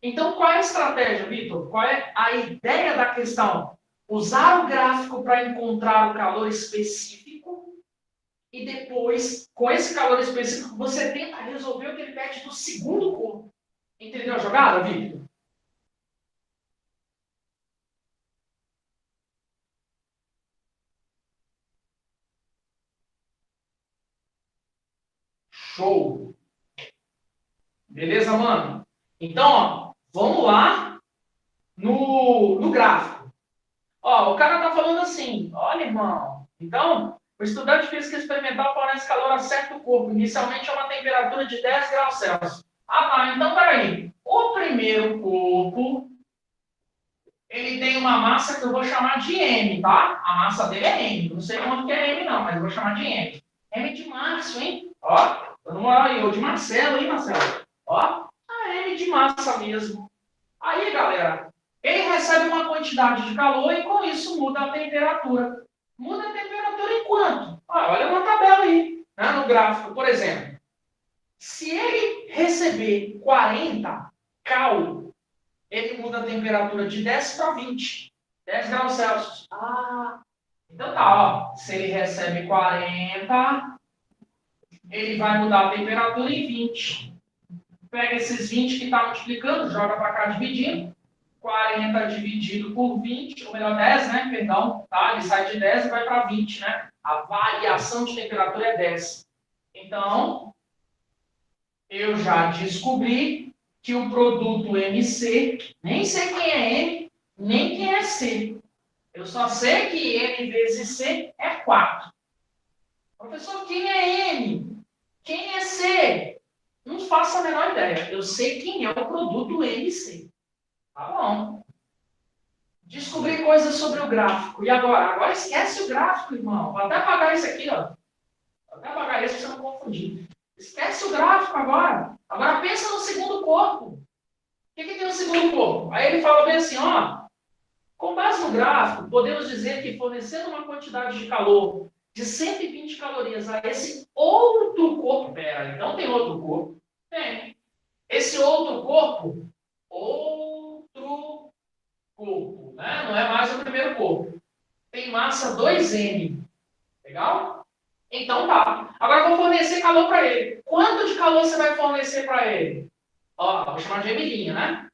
Então, qual é a estratégia, Vitor? Qual é a ideia da questão? Usar o gráfico para encontrar o calor específico e depois, com esse calor específico, você tenta resolver o que ele pede do segundo corpo. Entendeu a jogada, Vitor? Show! Beleza, mano? Então, ó, vamos lá no gráfico. Ó, o cara tá falando assim, olha, irmão, então, o estudante de física experimental fornece calor a certo corpo, inicialmente a uma temperatura de 10 graus Celsius. Ah, tá, então, peraí. O primeiro corpo, ele tem uma massa que eu vou chamar de M, tá? A massa dele é M, não sei quanto que é M não, mas eu vou chamar de M. M de Márcio, hein? Ó, dando moral aí, ou de Marcelo, hein, Marcelo? Ó, a M de massa mesmo. Aí, galera, ele recebe uma quantidade de calor e com isso muda a temperatura. Muda a temperatura em quanto? Ah, olha uma tabela aí, né, no gráfico, por exemplo. Se ele receber 40 cal, ele muda a temperatura de 10 para 20. 10 graus Celsius. Ah, então tá, ó. Se ele recebe 40, ele vai mudar a temperatura em 20. Pega esses 20 que está multiplicando, joga para cá dividindo. 40 dividido por 20, ou melhor, 10, né? Perdão, tá? Ele sai de 10 e vai para 20, né? A variação de temperatura é 10. Então, eu já descobri que o produto MC, nem sei quem é M, nem quem é C. Eu só sei que M vezes C é 4. Professor, quem é M? Quem é C? Não faço a menor ideia. Eu sei quem é o produto MC. Tá bom. Descobri coisas sobre o gráfico. E agora? Agora esquece o gráfico, irmão. Vou até apagar isso aqui, ó. Vou até apagar isso para você não confundir. Esquece o gráfico agora. Agora pensa no segundo corpo. O que tem no segundo corpo? Aí ele fala bem assim, ó. Com base no gráfico, podemos dizer que fornecendo uma quantidade de calor de 120 calorias a esse outro corpo. Pera, então tem outro corpo? Tem. Esse outro corpo, né? Não é mais o primeiro corpo. Tem massa 2M. Legal? Então tá. Agora eu vou fornecer calor para ele. Quanto de calor você vai fornecer para ele? Ó, vou chamar de Emilinha, né?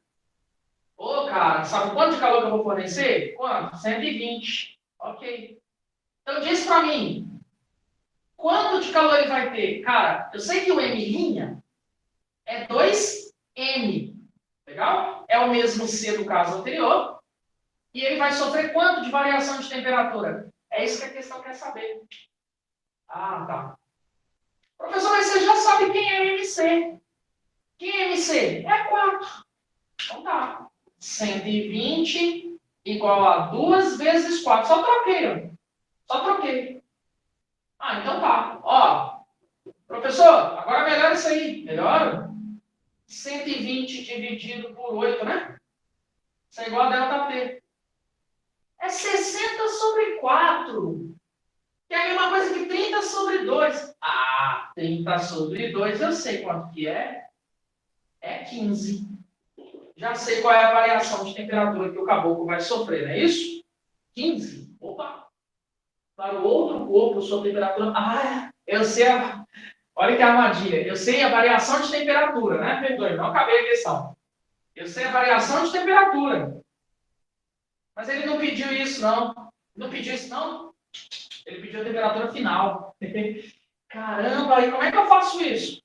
Ô, cara, sabe quanto de calor que eu vou fornecer? Quanto? 120. Ok. Então diz para mim, quanto de calor ele vai ter? Cara, eu sei que o Emilinha é 2M. Legal? É o mesmo C do caso anterior. E ele vai sofrer quanto de variação de temperatura? É isso que a questão quer saber. Ah, tá. Professor, mas você já sabe quem é MC. Quem é MC? É 4. Então tá. 120 igual a 2 vezes 4. Só troquei, ó. Só troquei. Ah, então tá. Ó, professor, agora melhora isso aí. Melhora? 120 dividido por 8, né? Isso é igual a ΔP. É 60 sobre 4. Que é a mesma coisa que 30 sobre 2. Ah, 30 sobre 2, eu sei quanto que é. É 15. Já sei qual é a variação de temperatura que o caboclo vai sofrer, não é isso? 15. Opa! Para o outro corpo, sua temperatura... Ah, eu sei a... Olha que armadilha. Eu sei a variação de temperatura, né? Perdoe, não acabei a questão. Eu sei a variação de temperatura. Mas ele não pediu isso, não. Não pediu isso, não. Ele pediu a temperatura final. Caramba, aí como é que eu faço isso?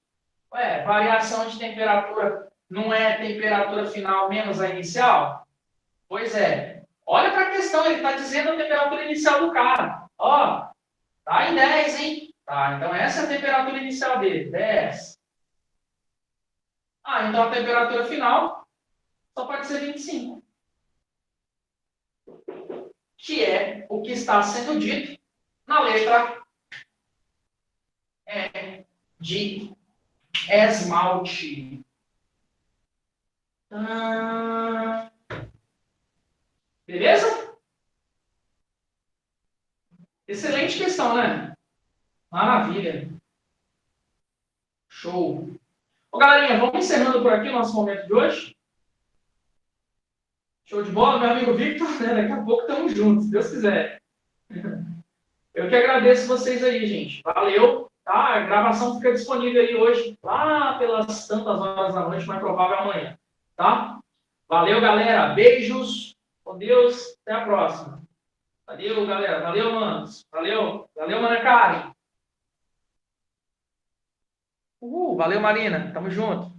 Ué, variação de temperatura não é temperatura final menos a inicial? Pois é. Olha para a questão, ele está dizendo a temperatura inicial do cara. Ó, tá em 10, hein? Tá, então essa é a temperatura inicial dele, 10. Ah, então a temperatura final só pode ser 25. Que é o que está sendo dito na letra E de esmalte. Beleza? Excelente questão, né? Maravilha. Show. Ô, galerinha, vamos encerrando por aqui o nosso momento de hoje. Show de bola, meu amigo Victor, né? Daqui a pouco estamos juntos, se Deus quiser. Eu que agradeço vocês aí, gente. Valeu. Tá? A gravação fica disponível aí hoje, lá pelas tantas horas da noite, mais provável amanhã. Tá? Valeu, galera. Beijos. Com Deus. Até a próxima. Valeu, galera. Valeu, manos. Valeu. Valeu, Mana Karen. Valeu, Marina. Tamo junto.